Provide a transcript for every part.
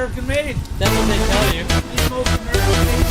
American made. That's what they tell you. The most American made.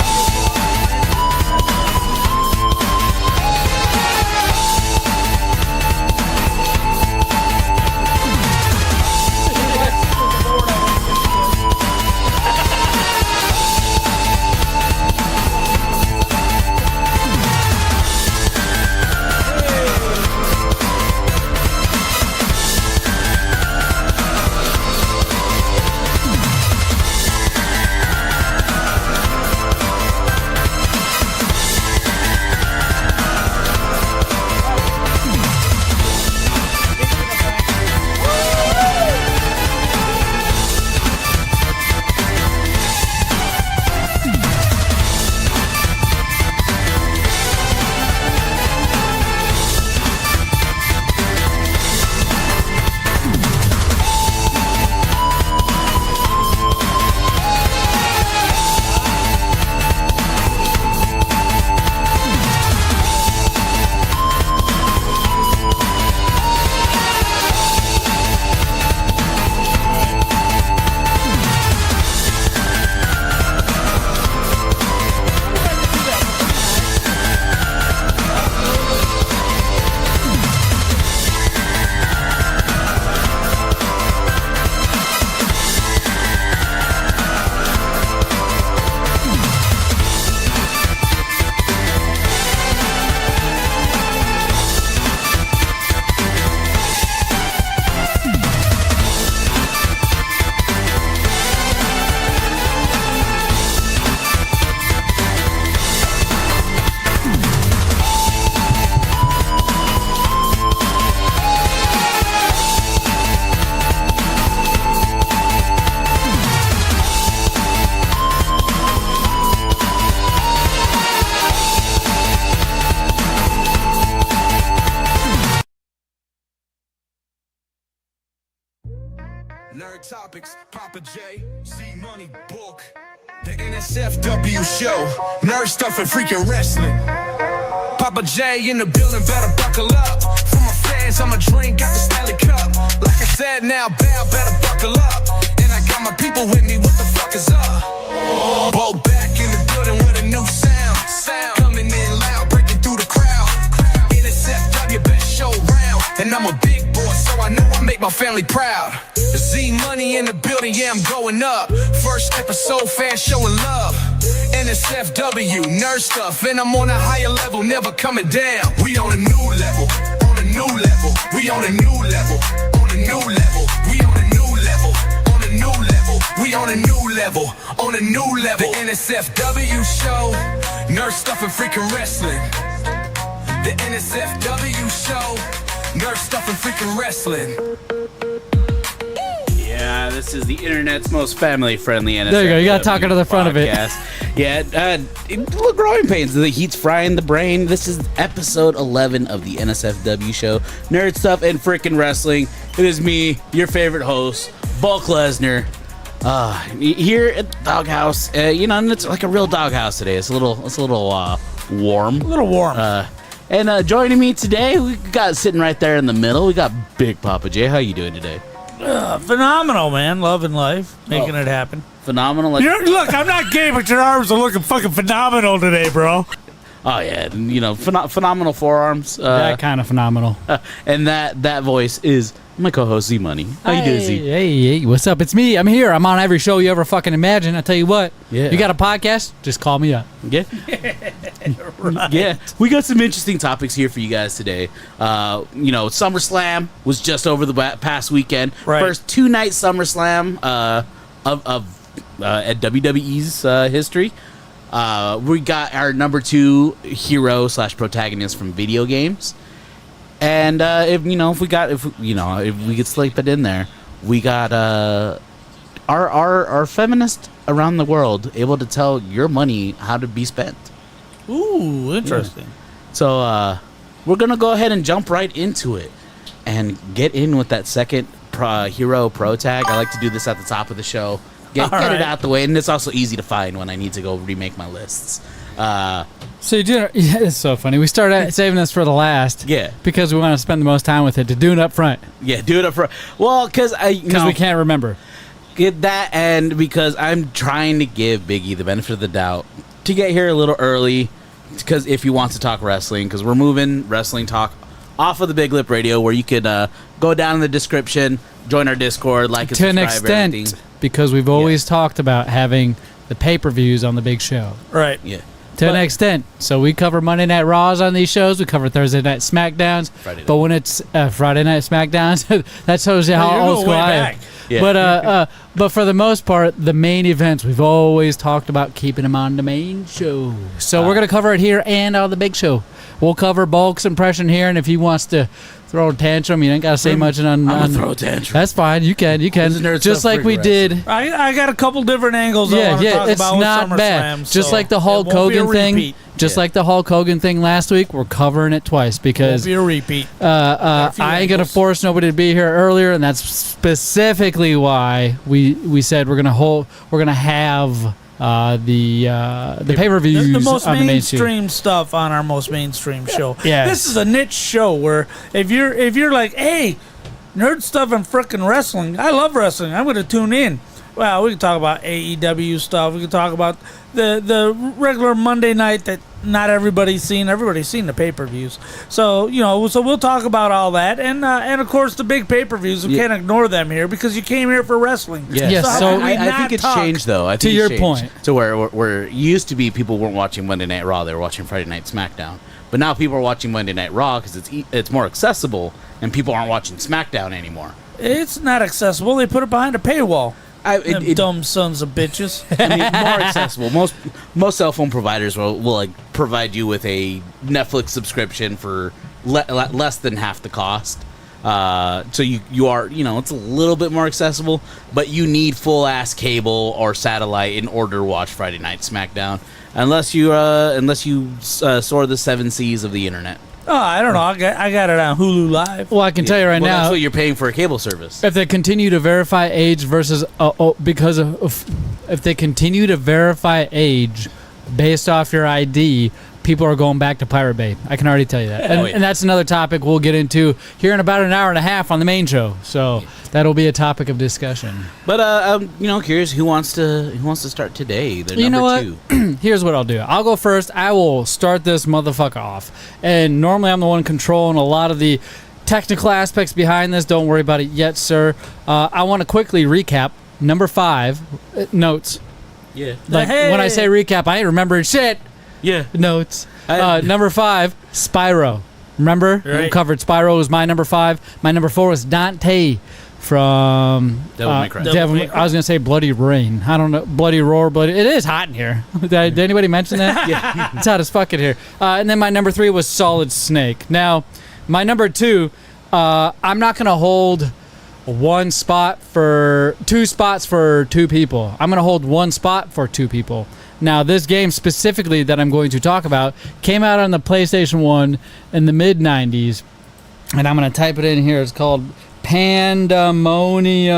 Nerd topics, Papa J, C Money book. The NSFW show, nerd stuff and freaking wrestling. Papa J in the building, better buckle up. For my fans, I'ma drink out the Stanley Cup. Like I said, now bow, better buckle up. And I got my people with me, what the fuck is up? Both back in the building with a new sound. Coming in loud, breaking through the crowd. NSFW, best show round. And I'm a big boy, so I know I make my family proud. Z Money in the building, yeah, I'm going up. First episode, fans showing love. NSFW, nerd stuff, and I'm on a higher level, never coming down. We on a new level, on a new level. We on a new level, on a new level. We on a new level, on a new level. We on a new level, on a new level. The NSFW show, nerd stuff and freaking wrestling. The NSFW show, nerd stuff and freaking wrestling. Yeah, this is the internet's most family-friendly NSFW. There you go. You got to talk into the front of it. Yeah, look, growing pains. The heat's frying the brain. This is episode 11 of the NSFW show, nerd stuff and freaking wrestling. It is me, your favorite host, Bulk Lesnar, here at the doghouse. And it's like a real doghouse today. It's a little warm. A little warm. And joining me today, we got sitting right there in the middle. We got Big Papa J. How you doing today? Phenomenal, man. Loving life. Making it happen. Phenomenal. Look, I'm not gay, but your arms are looking fucking phenomenal today, bro. Oh, yeah. Phenomenal forearms. That kind of phenomenal. And that voice is my co-host, Z Money. How you doing, Z? Hey, what's up? It's me. I'm here. I'm on every show you ever fucking imagine. I tell you what. Yeah. You got a podcast? Just call me up. Yeah. Right. Yeah. We got some interesting topics here for you guys today. SummerSlam was just over the past weekend. Right. First 2-night SummerSlam at WWE's history. We got our number 2 hero / protagonist from video games. And if we could slip it in there, we got our feminists around the world able to tell your money how to be spent. Ooh, interesting. Yeah. So we're gonna go ahead and jump right into it and get in with that second hero pro tag. I like to do this at the top of the show. Get it out the way, and it's also easy to find when I need to go remake my lists. So you do. Yeah, it's so funny. We started saving this for the last. Yeah. Because we want to spend the most time with it to do it up front. Yeah, do it up front. Well, because we can't remember. Get that, and because I'm trying to give Biggie the benefit of the doubt to get here a little early, because if he wants to talk wrestling, because we're moving wrestling talk off of the Big Lip Radio, where you could go down in the description, join our Discord, like and To an subscribe, extent, everything. because we've always talked about having the pay-per-views on the big show. Right. Yeah. To an extent. So we cover Monday Night Raws on these shows. We cover Thursday Night SmackDowns. Friday night. But when it's Friday Night SmackDowns, that shows you how you're old going school way I am. back. Yeah. But for the most part, the main events, we've always talked about keeping them on the main show. So we're going to cover it here and on the big show. We'll cover Bulk's impression here, and if he wants to throw a tantrum, you ain't got to say much on... I'm gonna throw a tantrum. That's fine. You can. This is Nerd Just Stuff like we Freak did... I got a couple different angles I want to talk it's about not with bad. SummerSlam. Just so like the it Hulk won't be a Hogan thing. repeat. Just Yeah. like the Hulk Hogan thing last week, we're covering it twice Won't because be a repeat. I ain't gonna angles. force nobody to be here earlier, and that's specifically why we said we're gonna have the pay-per-views The most on the main show. mainstream stuff on our most mainstream show. Yes. This is a niche show where if you're like, hey, nerd stuff and frickin' wrestling, I love wrestling, I'm going to tune in. Well, we can talk about AEW stuff. We can talk about the regular Monday night that not everybody's seen. Everybody's seen the pay-per-views. So, so we'll talk about all that. And of course, the big pay-per-views, we Yeah. can't ignore them here because you came here for wrestling. Yeah. Yes, how so can we I not think it's talk? changed though. I think To it's your changed. point. To where it used to be people weren't watching Monday Night Raw, they were watching Friday Night SmackDown. But now people are watching Monday Night Raw because it's more accessible, and people aren't watching SmackDown anymore. It's not accessible. They put it behind a paywall. Them dumb sons of bitches. I mean, more accessible. Most cell phone providers will like provide you with a Netflix subscription for less than half the cost. So you are, it's a little bit more accessible, but you need full ass cable or satellite in order to watch Friday Night SmackDown, unless you soar the 7 seas of the internet. Oh, I don't know. I got it on Hulu Live. Well, I can tell you right Well, now, that's what you're paying for a cable service. if they continue to verify age versus if they continue to verify age based off your ID, people are going back to Pirate Bay. I can already tell you that. And, yeah. and that's another topic we'll get into here in about an hour and a half on the main show. So that'll be a topic of discussion. But I'm curious who wants to start today. The You know number what? 2. Here's what I'll do. I'll go first. I will start this motherfucker off. And normally I'm the one controlling a lot of the technical aspects behind this. Don't worry about it yet, sir. I want to quickly recap. Number 5, notes. Yeah. Like when I say recap, I ain't remembering shit. Yeah. Notes. I- Number 5, Spyro. Remember? We Right. covered Spyro was my number 5. My number 4 was Dante from Devil May Cry. Devil May Cry. I was gonna say Bloody Rain. I don't know, Bloody Roar, but it is hot in here. Did anybody mention that? Yeah, it's hot as fuck in here. And then my number 3 was Solid Snake. Now, my number 2, I'm not gonna hold two spots for 2 people. I'm gonna hold 1 spot for 2 people. Now, this game specifically that I'm going to talk about came out on the PlayStation 1 in the mid-90s, and I'm going to type it in here. It's called Pandemonium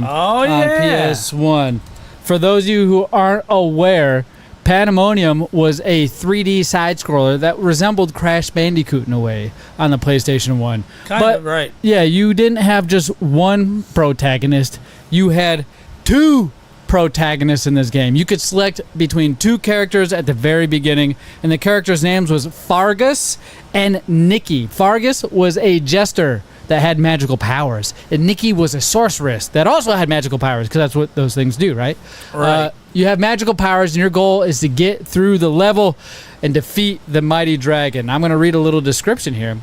Oh, on yeah. PS1. For those of you who aren't aware, Pandemonium was a 3D side-scroller that resembled Crash Bandicoot in a way on the PlayStation 1. Kind But of, right. yeah, you didn't have just one protagonist. You had 2 protagonists in this game. You could select between 2 characters at the very beginning, and the characters' names was Fargus and Nikki. Fargus was a jester that had magical powers, and Nikki was a sorceress that also had magical powers, because that's what those things do, right? Right. You have magical powers, and your goal is to get through the level and defeat the mighty dragon. I'm going to read a little description here.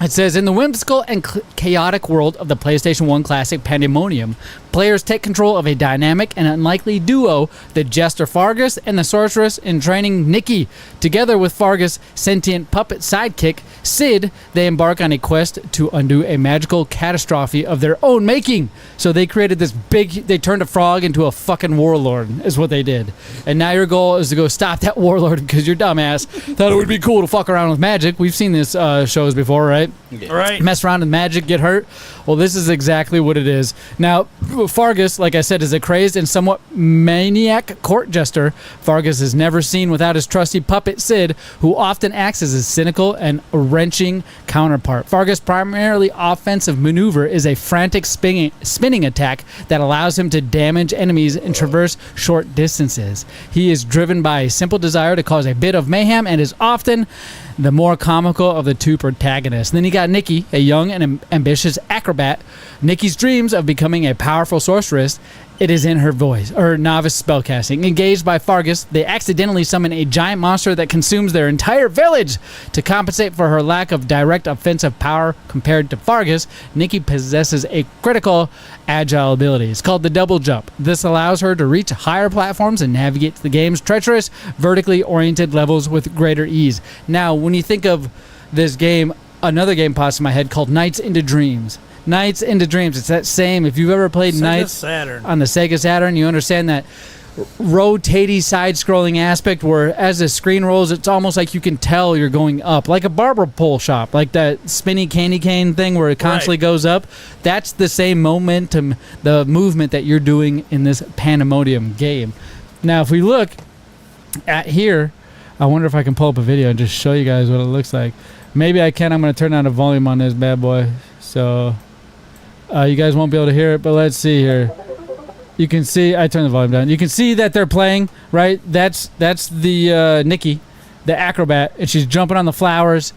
It says, in the whimsical and chaotic world of the PlayStation 1 classic Pandemonium, players take control of a dynamic and unlikely duo, the Jester Fargus and the Sorceress in training Nikki. Together with Fargus' sentient puppet sidekick, Sid, they embark on a quest to undo a magical catastrophe of their own making. So they created this they turned a frog into a fucking warlord, is what they did. And now your goal is to go stop that warlord because your dumbass thought it would be cool to fuck around with magic. We've seen this shows before, right? Right. Mess around with magic, get hurt. Well, this is exactly what it is. Now, Fargus, like I said, is a crazed and somewhat maniac court jester. Fargus is never seen without his trusty puppet Sid, who often acts as his cynical and wrenching counterpart. Fargus' primarily offensive maneuver is a frantic spinning attack that allows him to damage enemies and traverse short distances. He is driven by a simple desire to cause a bit of mayhem and is often the more comical of the two protagonists. Then you got Nikki, a young and ambitious acrobat. Nikki's dreams of becoming a powerful sorceress, it is in her voice, or novice spellcasting. Engaged by Fargus, they accidentally summon a giant monster that consumes their entire village. To compensate for her lack of direct offensive power compared to Fargus, Nikki possesses a critical agile ability. It's called the double jump. This allows her to reach higher platforms and navigate the game's treacherous, vertically oriented levels with greater ease. Now, when you think of this game, another game pops in my head called Nights into Dreams. Nights into Dreams. It's that same. If you've ever played Nights Saturn. on the Sega Saturn, you understand that rotating side-scrolling aspect where as the screen rolls, it's almost like you can tell you're going up, like a barber pole shop, like that spinny candy cane thing where it constantly goes up. That's the same momentum, the movement that you're doing in this Pandemonium game. Now, if we look at here, I wonder if I can pull up a video and just show you guys what it looks like. Maybe I can. I'm going to turn down the volume on this bad boy, so you guys won't be able to hear it, but let's see here. You can see, I turned the volume down. You can see that they're playing, right? That's the Nikki, the acrobat, and she's jumping on the flowers.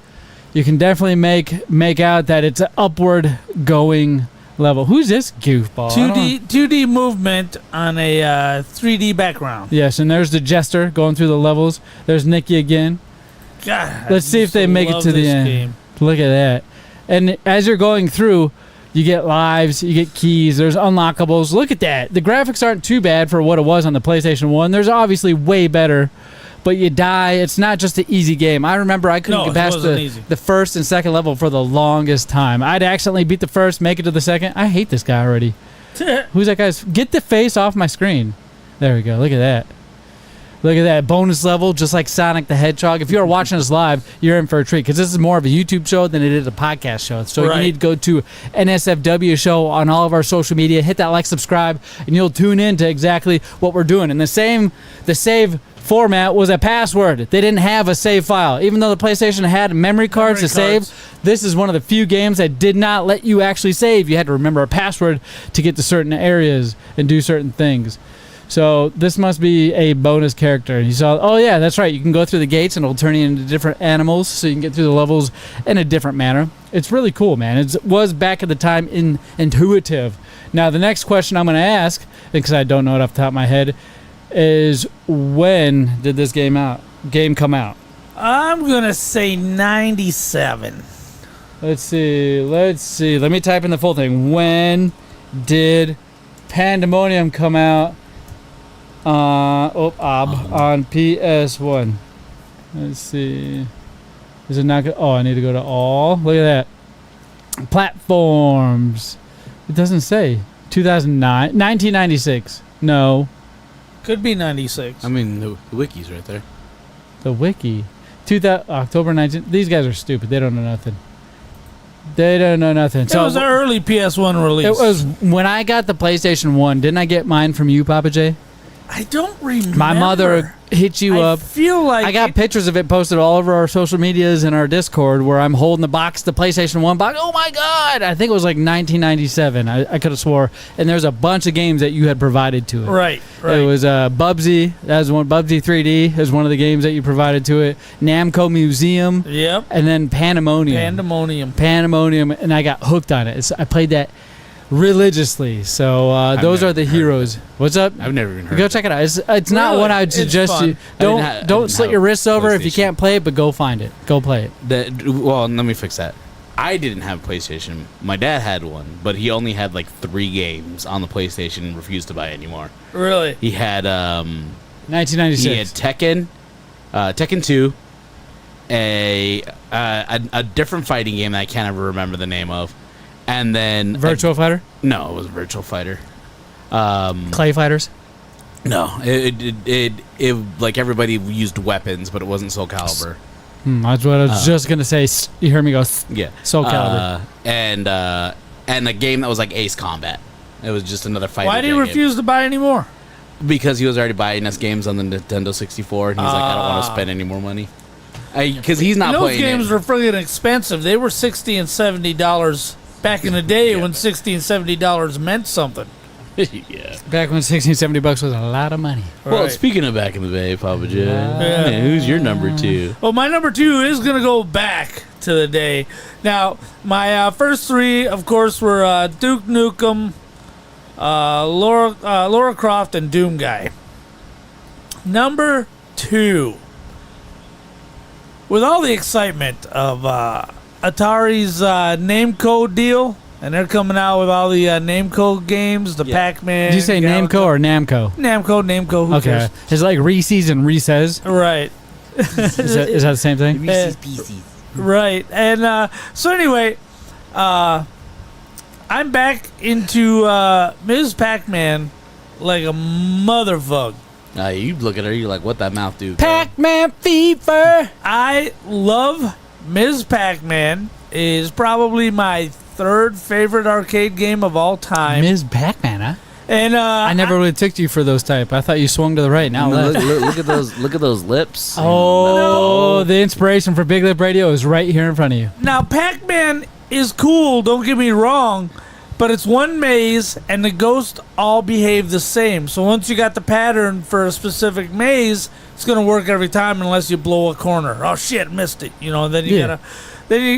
You can definitely make out that it's an upward going level. Who's this goofball? 2D movement on a 3D background. Yes, and there's the jester going through the levels. There's Nikki again. God, Let's see if they make it to the end. Game. Look at that. And as you're going through, you get lives, you get keys, there's unlockables. Look at that. The graphics aren't too bad for what it was on the PlayStation 1. There's obviously way better, but you die. It's not just an easy game. I remember I couldn't get past the first and second level for the longest time. I'd accidentally beat the first, make it to the second. I hate this guy already. Who's that guy's? Get the face off my screen. There we go. Look at that. Look at that bonus level, just like Sonic the Hedgehog. If you are watching us live, you're in for a treat because this is more of a YouTube show than it is a podcast show. So you need to go to NSFW show on all of our social media, hit that like, subscribe, and you'll tune in to exactly what we're doing. And the save format was a password. They didn't have a save file. Even though the PlayStation had memory cards to save, this is one of the few games that did not let you actually save. You had to remember a password to get to certain areas and do certain things. So this must be a bonus character. You saw, oh yeah, that's right. You can go through the gates and it'll turn you into different animals so you can get through the levels in a different manner. It's really cool, man. It was back at the time intuitive. Now the next question I'm going to ask, because I don't know it off the top of my head, is when did this game come out? I'm going to say 97. Let's see. Let me type in the full thing. When did Pandemonium come out? On PS1. Let's see. Is it not good? Oh, I need to go to all. Look at that. Platforms. It doesn't say. 2009. 1996. No. Could be 96. I mean, the wiki's right there. The wiki. October 19th. These guys are stupid. They don't know nothing. They don't know nothing. It was an early PS1 release. It was when I got the PlayStation 1. Didn't I get mine from you, Papa J? I don't remember. My mother hit you up. I feel like I got pictures of it posted all over our social medias and our Discord where I'm holding the PlayStation 1 box. Oh my God! I think it was like 1997. I could have swore. And there's a bunch of games that you had provided to it. Right. It was Bubsy. That was one. Bubsy 3D is one of the games that you provided to it. Namco Museum. Yep. And then Pandemonium. And I got hooked on it. I played that religiously. So those are the heroes. What's up? I've never even heard. Go check it out. It's not one I'd suggest you. Don't slit your wrists over if you can't play it, but go find it. Go play it. Well, let me fix that. I didn't have a PlayStation. My dad had one, but he only had like 3 games on the PlayStation and refused to buy it anymore. Really? He had 1996. He had Tekken 2, a different fighting game that I can't ever remember the name of. And then Virtual Fighter? No, it was Virtual Fighter. Clay Fighters? No, it like everybody used weapons, but it wasn't Soul Calibur. That's what I was just gonna say. You heard me go. Yeah. Soul Calibur. And a game that was like Ace Combat. It was just another fighting Why did he game. refuse to buy any more? Because he was already buying us games on the Nintendo 64, and he's like, I don't want to spend any more money. Because he's not Those playing games it. were friggin' expensive. They were $60 and $70 back in the day when $60 and $70 meant something. Yeah. Back when $16.70 was a lot of money. Well, Right. speaking of back in the day, Papa J, who's your number 2? Well, my number 2 is going to go back to the day. Now, my first 3, of course, were Duke Nukem, Lara Croft, and Doom Guy. Number 2. With all the excitement of Atari's name code deal, and they're coming out with all the name code games, the Pac-Man. Did you say Galaxy- Namco or Namco? Namco, who Okay. cares? It's like Reese's and Recess. Right. Is that the same thing? Reese's Pieces. Right. And so anyway, I'm back into Ms. Pac-Man like a motherfucker. You look at her, you're like, what that mouth do? girl? Pac-Man fever. I love Ms. Pac-Man. Is probably my 3rd favorite arcade game of all time. Ms. Pac-Man, huh? And I never really took you for those type. I thought you swung to the right. Now Look, left. look at those! Look at those lips. Oh, the inspiration for Big Lip Radio is right here in front of you. Now Pac-Man is cool. Don't get me wrong. But it's one maze, and the ghosts all behave the same. So once you got the pattern for a specific maze, it's gonna work every time unless you blow a corner. Oh shit, missed it. You know, then you Yeah. gotta,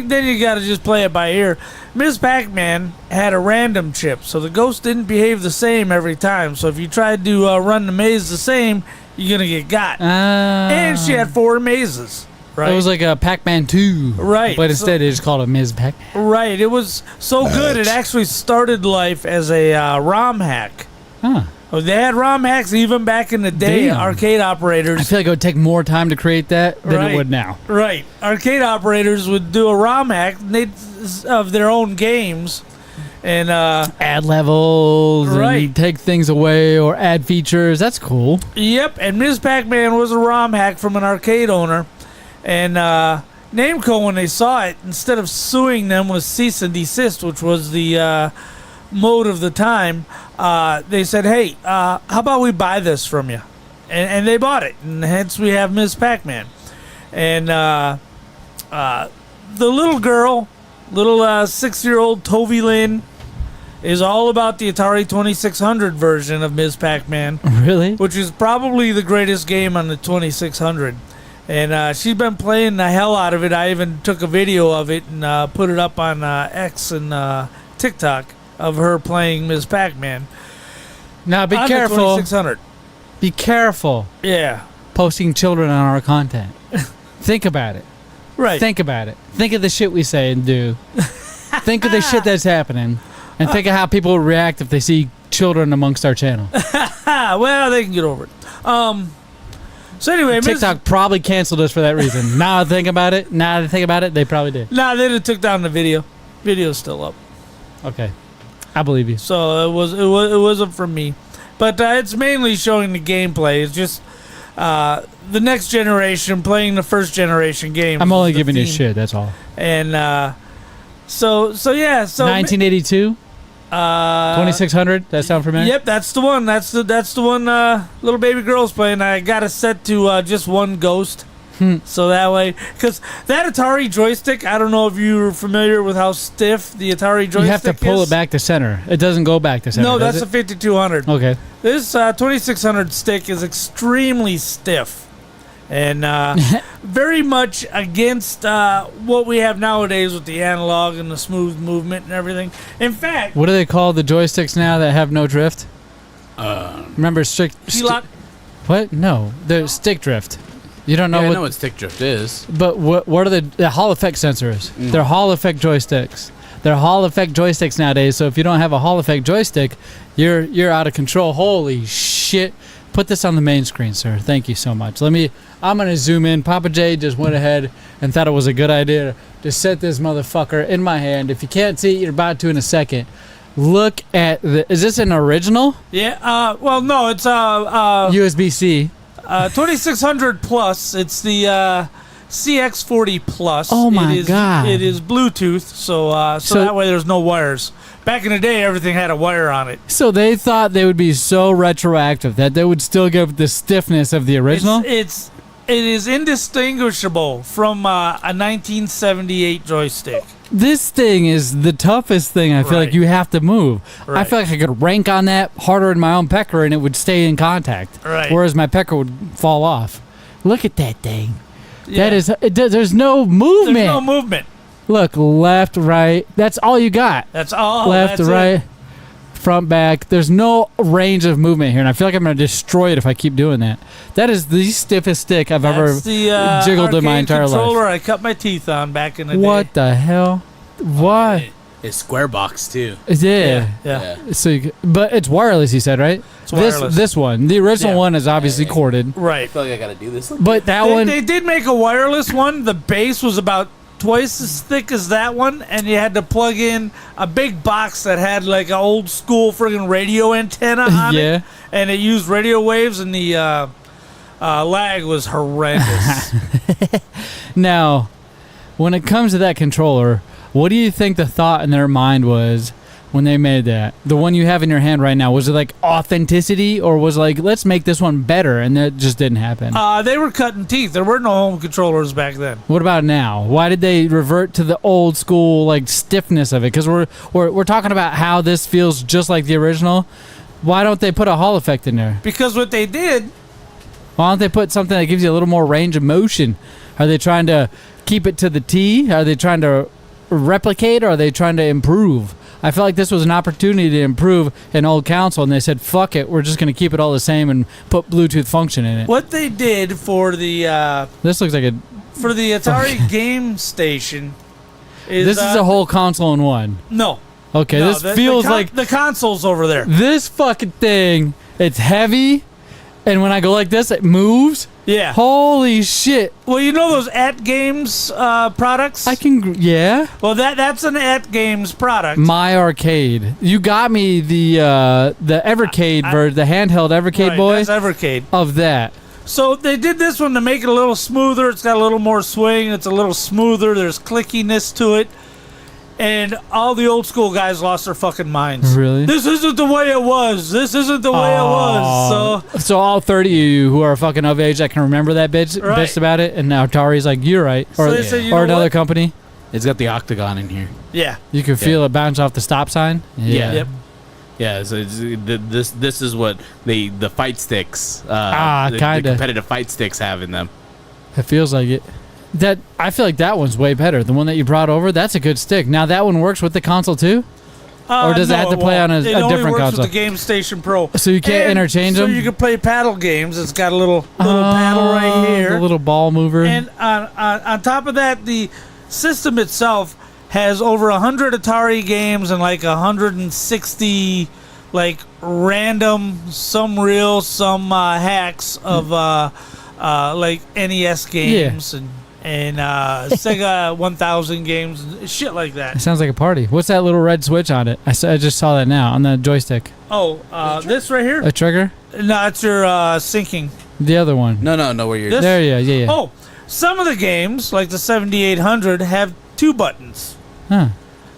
then you gotta just play it by ear. Ms. Pac-Man had a random chip, so the ghosts didn't behave the same every time. So if you tried to run the maze the same, you're gonna get got. And she had 4 mazes. Right. It was like a Pac-Man 2. Right, But so- instead they just called it Ms. Pac-Man. Right. It was so good. It actually started life as a ROM hack. Huh. Oh, they had ROM hacks even back in the day. Damn. Arcade I operators. feel like it would take more time to create that than Right. it would now. Right. Arcade operators would do a ROM hack of their own games. And Add levels, Right. and take things away or add features. That's cool. yep, and Ms. Pac-Man was a ROM hack from an arcade owner. And Namco, when they saw it, instead of suing them with cease and desist, which was the mode of the time, they said, hey, how about we buy this from you? And they bought it, and hence we have Ms. Pac-Man. And the little girl, little 6-year-old Tovey Lynn, is all about the Atari 2600 version of Ms. Pac-Man, Really? which is probably the greatest game on the 2600. And she's been playing the hell out of it. I even took a video of it and put it up on X and TikTok of her playing Ms. Pac-Man. Now be on the careful. 2600. Be careful Yeah. posting children on our content. Think about it. Right. Think about it. Think of the shit we say and do. Think of the shit that's happening. And think of how people will react if they see children amongst our channel. Well, they can get over it. So anyway, TikTok probably canceled us for that reason. Now I think about it. They probably did. Nah, they just took down the video. Video's still up. Okay. I believe you. So it wasn't from me. But it's mainly showing the gameplay. It's just the next generation playing the first generation games. I'm only is the giving you theme. shit, that's all. And so yeah, so 1982, 2600, that sound familiar? Yep, that's the one. That's the one. Little baby girl's playing. I got it set to just one ghost, so that way, because that Atari joystick. I don't know if you're familiar with how stiff the Atari joystick is. You have to pull it back to center. It doesn't go back to center. No, does that's a it? 5200. Okay. This 2600 stick is extremely stiff, and very much against what we have nowadays with the analog and the smooth movement and everything. In fact, What do they call the joysticks now that have no drift? Remember T-Lock. What? No, the stick drift. You don't know I what. know what stick drift is. But what are the Hall effect sensors? They're Hall effect joysticks. They're Hall effect joysticks nowadays. So if you don't have a Hall effect joystick, you're out of control. Holy shit! Put this on the main screen, sir. Thank you so much. I'm gonna zoom in. Papa J just went ahead and thought it was a good idea to set this motherfucker in my hand. If you can't see it, you're about to in a second. Look at the. Is this an original? Yeah. Well, no, it's USB-C. 2600 plus. It's the CX40 Plus. Oh my God. It is Bluetooth, so that way there's no wires. Back in the day, everything had a wire on it. So they thought they would be so retroactive that they would still give the stiffness of the original? It is indistinguishable from a 1978 joystick. This thing is the toughest thing I feel like Right. you have to move. I Right. feel like I could rank on that harder in my own pecker and it would stay in contact. Right. Whereas my pecker would fall off. Look at that thing. Yeah. There's no movement. There's no movement. Look, left, right. That's all you got. That's all. Left, that's right, it. front, back. There's no range of movement here, and I feel like I'm going to destroy it if I keep doing that. That is the stiffest stick I've ever That's the jiggled in my arcade entire controller life. I cut my teeth on back in the What day. the hell? What? It's square box too. Yeah. Yeah. So, but it's wireless. You said, right? It's wireless. This one, the original Yeah. one, is obviously corded, Right. I feel like I gotta do this. but that They, one. they did make a wireless one. The base was about twice as thick as that one, and you had to plug in a big box that had like an old school friggin' radio antenna on Yeah. it, and it used radio waves, and the lag was horrendous. Now, when it comes to that controller, what do you think the thought in their mind was when they made that? The one you have in your hand right now, was it like authenticity, or was it like, let's make this one better, and that just didn't happen? They were cutting teeth. There were no home controllers back then. What about now? Why did they revert to the old school like stiffness of it? Because we're talking about how this feels just like the original. Why don't they put a Hall effect in there? Because what they did, Why don't they put something that gives you a little more range of motion? Are they trying to keep it to the T? Are they trying to replicate, or are they trying to improve? I felt like this was an opportunity to improve an old console, and they said, fuck it, we're just going to keep it all the same and put Bluetooth function in it. what they did for the This looks like Atari Game Station is this is a whole console in one. no. Okay, No, this feels like the console's over there. this fucking thing. It's heavy, and when I go like this, it moves. Yeah. Holy shit! Well, you know those At Games products? Yeah. Well, that's an At Games product. My Arcade. You got me the Evercade version, the handheld Evercade Right, boy that's Evercade. of that. So they did this one to make it a little smoother. It's got a little more swing. It's a little smoother. There's clickiness to it. And all the old school guys lost their fucking minds. Really? This isn't the way it was. This isn't the way it was. So all 30 of you who are fucking of age that can remember that bitch Right. bitched about it, and now Atari's like, you're right, So or, they said, you or know another what? company. It's got the octagon in here. Yeah. You can feel it bounce off the stop sign. Yeah. Yep. Yeah, so this is what the fight sticks, the kinda. competitive fight sticks have in them. It feels like it. That I feel like that one's way better. The one that you brought over, that's a good stick. Now that one works with the console too, or does it have to play on a It only different works console? with the Game Station Pro. So you can't And interchange so them? you can play paddle games. It's got a little paddle right here. The little ball mover. And on top of that, the system itself has over 100 Atari games and like 160 like random, some real, some hacks of like NES games and Sega 1000 games and shit like It that. sounds like a party. What's that little red switch on it? I just saw that now on the joystick. Oh, this right here? A trigger? No, it's your syncing. The other one. No, where you're. This- There, yeah. Oh, some of the games, like the 7800, have 2 buttons. Huh.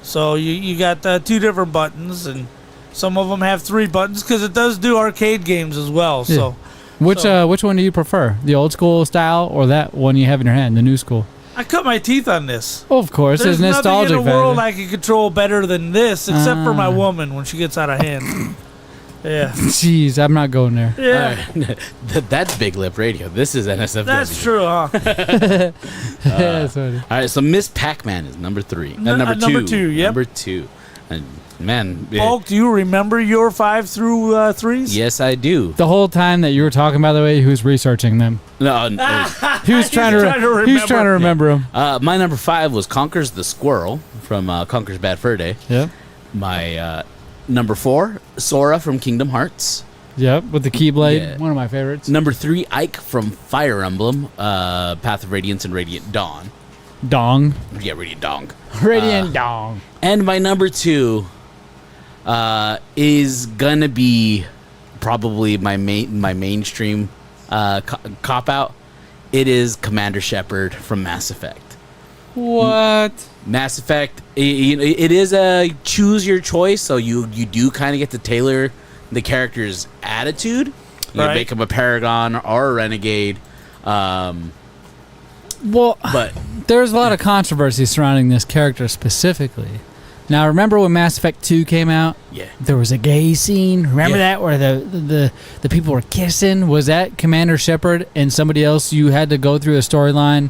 So you got 2 different buttons, and some of them have 3 buttons because it does do arcade games as well. Yeah. So Which one do you prefer? The old school style or that one you have in your hand, the new school? I cut my teeth on this. Oh, of course, There's there's nothing nostalgic in the world value. I can control better than this, except for my Ah. woman when she gets out of hand. Yeah, Jeez, I'm not going there. yeah, That's Big Lip Radio. This is NSFW. that's true, huh? That's funny. All right, so Miss Pac-Man is number 3. Number Number 2. two, yep. Number 2. And man, Hulk, do you remember your 5 through 3s? yes, I do. The whole time that you were talking, by the way, he was researching them. No, He was trying to remember them. my number 5 was Conker's the Squirrel from Conker's Bad Fur Day. Yep. My number 4, Sora from Kingdom Hearts. Yep, with the Keyblade. Yeah. One of my favorites. Number 3, Ike from Fire Emblem, Path of Radiance and Radiant Dawn. Dong. Yeah, Radiant Dong. Radiant Dong. And my number 2 is gonna be probably my mainstream cop out it is Commander Shepard from Mass Effect. What? Mass Effect, it is a choose your choice, so you do kind of get to tailor the character's attitude. You Right. make him a Paragon or a Renegade. Well, But there's a lot of controversy surrounding this character specifically. Now, remember when Mass Effect 2 came out? yeah, There was a gay scene. Remember Yeah. that where the people were kissing? Was that Commander Shepard and somebody else? You had to go through a storyline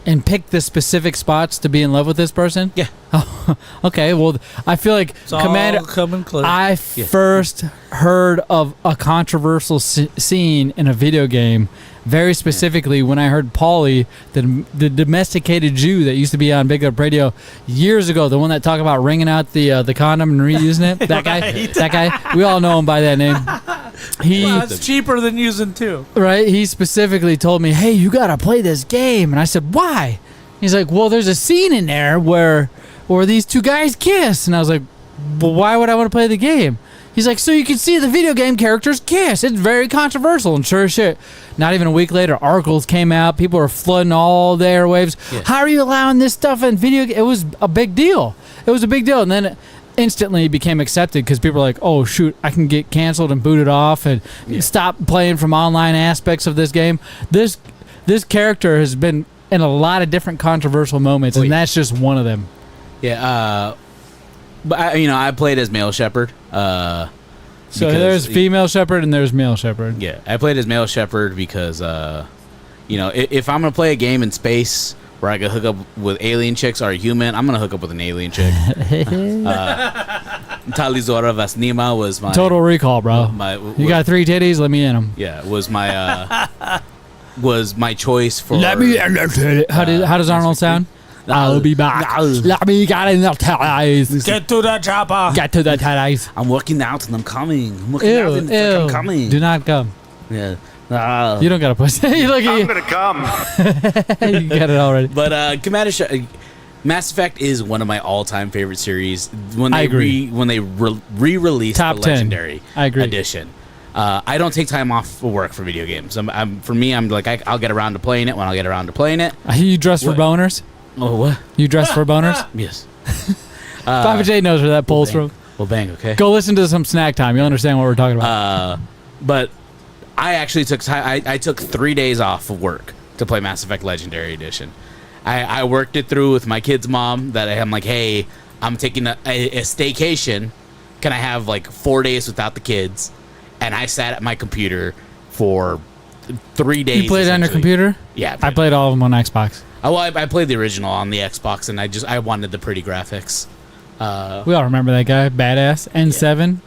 and pick the specific spots to be in love with this person? yeah, Oh, okay. Well, I feel like It's all Commander. coming clear. I first heard of a controversial scene in a video game, very specifically when I heard Paulie, the domesticated Jew that used to be on Big Up Radio years ago, the one that talked about wringing out the condom and reusing it. That guy. Right. That guy. We all know him by that name. He Well, it's cheaper than using two. right. He specifically told me, "Hey, you gotta play this game," and I said, "Why?" He's like, "Well, there's a scene in there where these two guys kiss," and I was like, "Well, why would I want to play the game?" He's like, "So you can see the video game characters kiss. It's very controversial." And sure as shit, not even a week later, articles came out. People were flooding all the airwaves. Yeah. How are you allowing this stuff in video? It was a big deal. It was a big deal, and then it instantly became accepted because people were like, "Oh shoot, I can get canceled and booted off and stop playing from online aspects of this game." This character has been in a lot of different controversial moments, and yeah. that's just one of them. yeah. But I played as male Shepard. So Because- there's female shepherd and there's male shepherd. Yeah, I played as male Shepard because, if I'm gonna play a game in space where I can hook up with alien chicks or a human, I'm gonna hook up with an alien chick. Talizora Vasnima was my Total Recall, bro. You got 3 titties? Let me in them. yeah was my was my choice for. Let me in the titty. How does Arnold sound? I'll be back. Let me get in the titties. Get to the chopper. Get to the titties. I'm working out and I'm coming. I'm working out Ew, and I'm ew. coming. Do not come. Yeah. You don't got to push. You look at you. gonna come. You got it already. But Mass Effect is one of my all-time favorite series. When I they agree. when they re-released Top the 10. Legendary I agree. edition. I don't take time off for work for video games. For me, I'm like I'll get around to playing it when I'll get around to playing it. You dress for What? boners? Oh what? You dress for boners? Yes. Papa J knows where that pulls bang. from. Well, bang. Okay. Go listen to some snack time. You'll understand what we're talking about. But I actually took time. I took 3 days off of work to play Mass Effect Legendary Edition. I worked it through with my kid's mom. That I'm like, hey, I'm taking a staycation. Can I have like 4 days without the kids? And I sat at my computer for 3 days. You played it on your essentially. computer? Yeah, I played all of them on Xbox. I played the original on the Xbox, and I wanted the pretty graphics. We all remember that guy, badass. N7.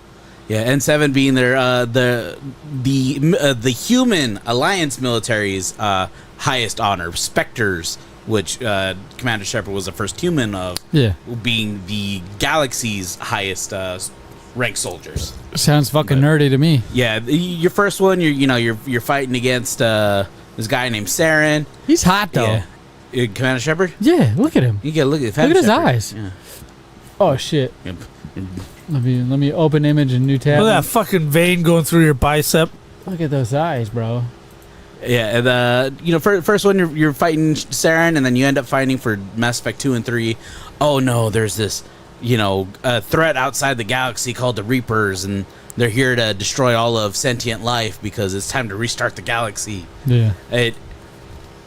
Yeah, N7 being their the human Alliance military's highest honor, Spectres, which Commander Shepard was the first human of, Yeah. being the galaxy's highest ranked soldiers. Sounds fucking nerdy to me. Yeah, your first one, you're fighting against this guy named Saren. He's hot though. Yeah. Commander Shepard. Yeah, look at him. You gotta look at Look at his Shepard. eyes. Yeah. Oh shit. Yep. Let me open image and new tab. Look at that fucking vein going through your bicep. Look at those eyes, bro. Yeah, and first one you're fighting Saren, and then you end up fighting for Mass Effect 2 and 3. Oh no, there's this, threat outside the galaxy called the Reapers, and they're here to destroy all of sentient life because it's time to restart the galaxy. Yeah.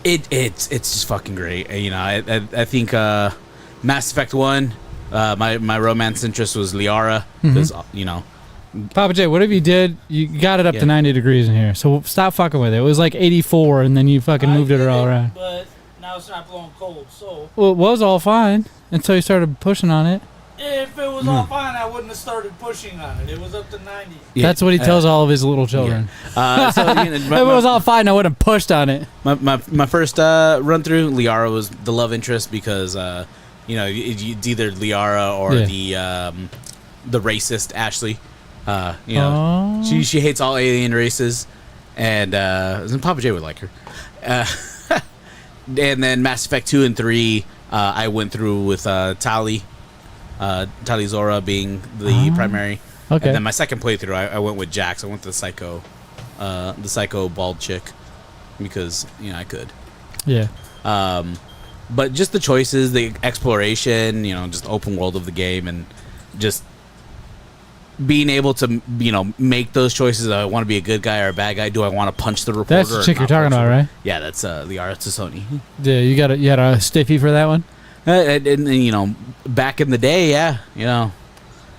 It's just fucking great. I think Mass Effect 1, my romance interest was Liara, because Papa J, whatever you did, you got it up Yeah. to 90 degrees in here. So stop fucking with it. It was like 84, and then you fucking moved it all around. But now it's not blowing cold. So Well, it was all fine until you started pushing on it. if it was all fine, I wouldn't have started pushing on it. It was up to 90. That's what he tells all of his little children. So, If it was all fine, I would have pushed on it. my first run through, Liara was the love interest because it's either Liara or Yeah. the racist Ashley. Oh. She hates all alien races, and Papa J would like her. And then Mass Effect 2 and 3, I went through with Tali Zora being the primary. Okay. And then my second playthrough, I went with Jax. I went to the psycho bald chick because I could. Yeah. But just the choices, the exploration, just open world of the game, and just being able to, make those choices. I want to be a good guy or a bad guy. Do I want to punch the reporter? That's the chick or you're not talking punch about, her? right? Yeah, that's the Arts of Sony. Yeah, you had a stiffy for that one? And, back in the day, yeah,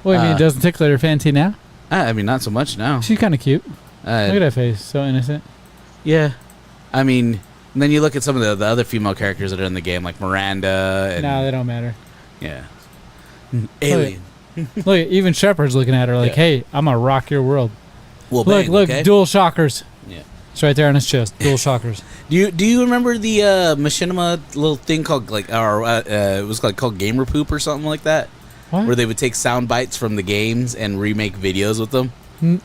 What do you mean, it doesn't tickle your fancy now? I mean, not so much now. She's kind of cute. Look at that face, so innocent. Yeah, I mean, and then you look at some of the other female characters that are in the game, like Miranda. And, No, they don't matter. Yeah. Alien. Look, even Shepard's looking at her like, Yeah. "Hey, I'm gonna rock your world." Well, Look, bang, look, okay? dual shockers. Yeah. It's right there on his chest. Dual shockers. Do you remember the Machinima little thing called it was called Gamer Poop or something like that, What? where they would take sound bites from the games and remake videos with them?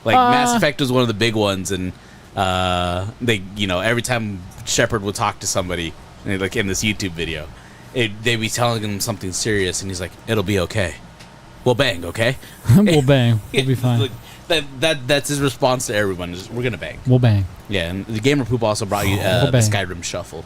Like Mass Effect was one of the big ones, and they every time Shepard would talk to somebody, like in this YouTube video, they'd be telling him something serious, and he's like, "It'll be okay." Well, bang, okay. We'll bang. We'll be fine. Like, that's his response to everyone. Is we're gonna bang. We'll bang. Yeah, and the Gamer Poop also brought you We'll the bang. Skyrim Shuffle.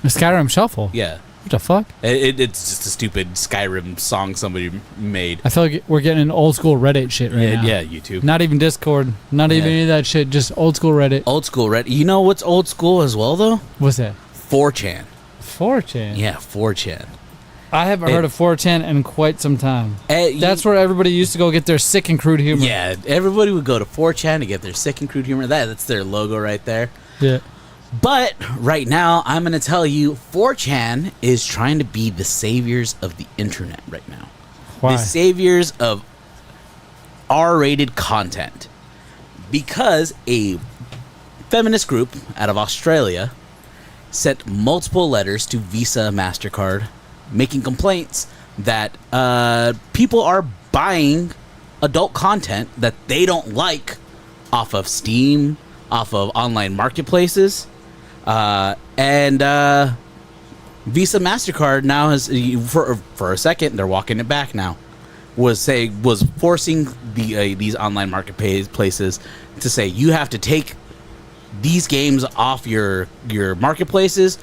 The Skyrim Shuffle. Yeah. What the fuck? It's just a stupid Skyrim song somebody made. I feel like we're getting into old school Reddit shit right now. Yeah, YouTube. Not even Discord. Not even Yeah. any of that shit. Just old school Reddit. Old school Reddit. You know what's old school as well, though? What's that? 4chan. 4chan. Yeah, 4chan. I haven't heard of 4chan in quite some time. You- That's where everybody used to go get their sick and crude humor. Yeah, everybody would go to 4chan to get their sick and crude humor. That's their logo right there. Yeah. But right now, I'm going to tell you, 4chan is trying to be the saviors of the internet right now. Why? The saviors of R-rated content. Because a feminist group out of Australia sent multiple letters to Visa, MasterCard, making complaints that people are buying adult content that they don't like off of Steam, off of online marketplaces. And Visa, MasterCard now has, for a second, they're walking it back now, was forcing these online marketplaces to say, you have to take these games off your marketplaces,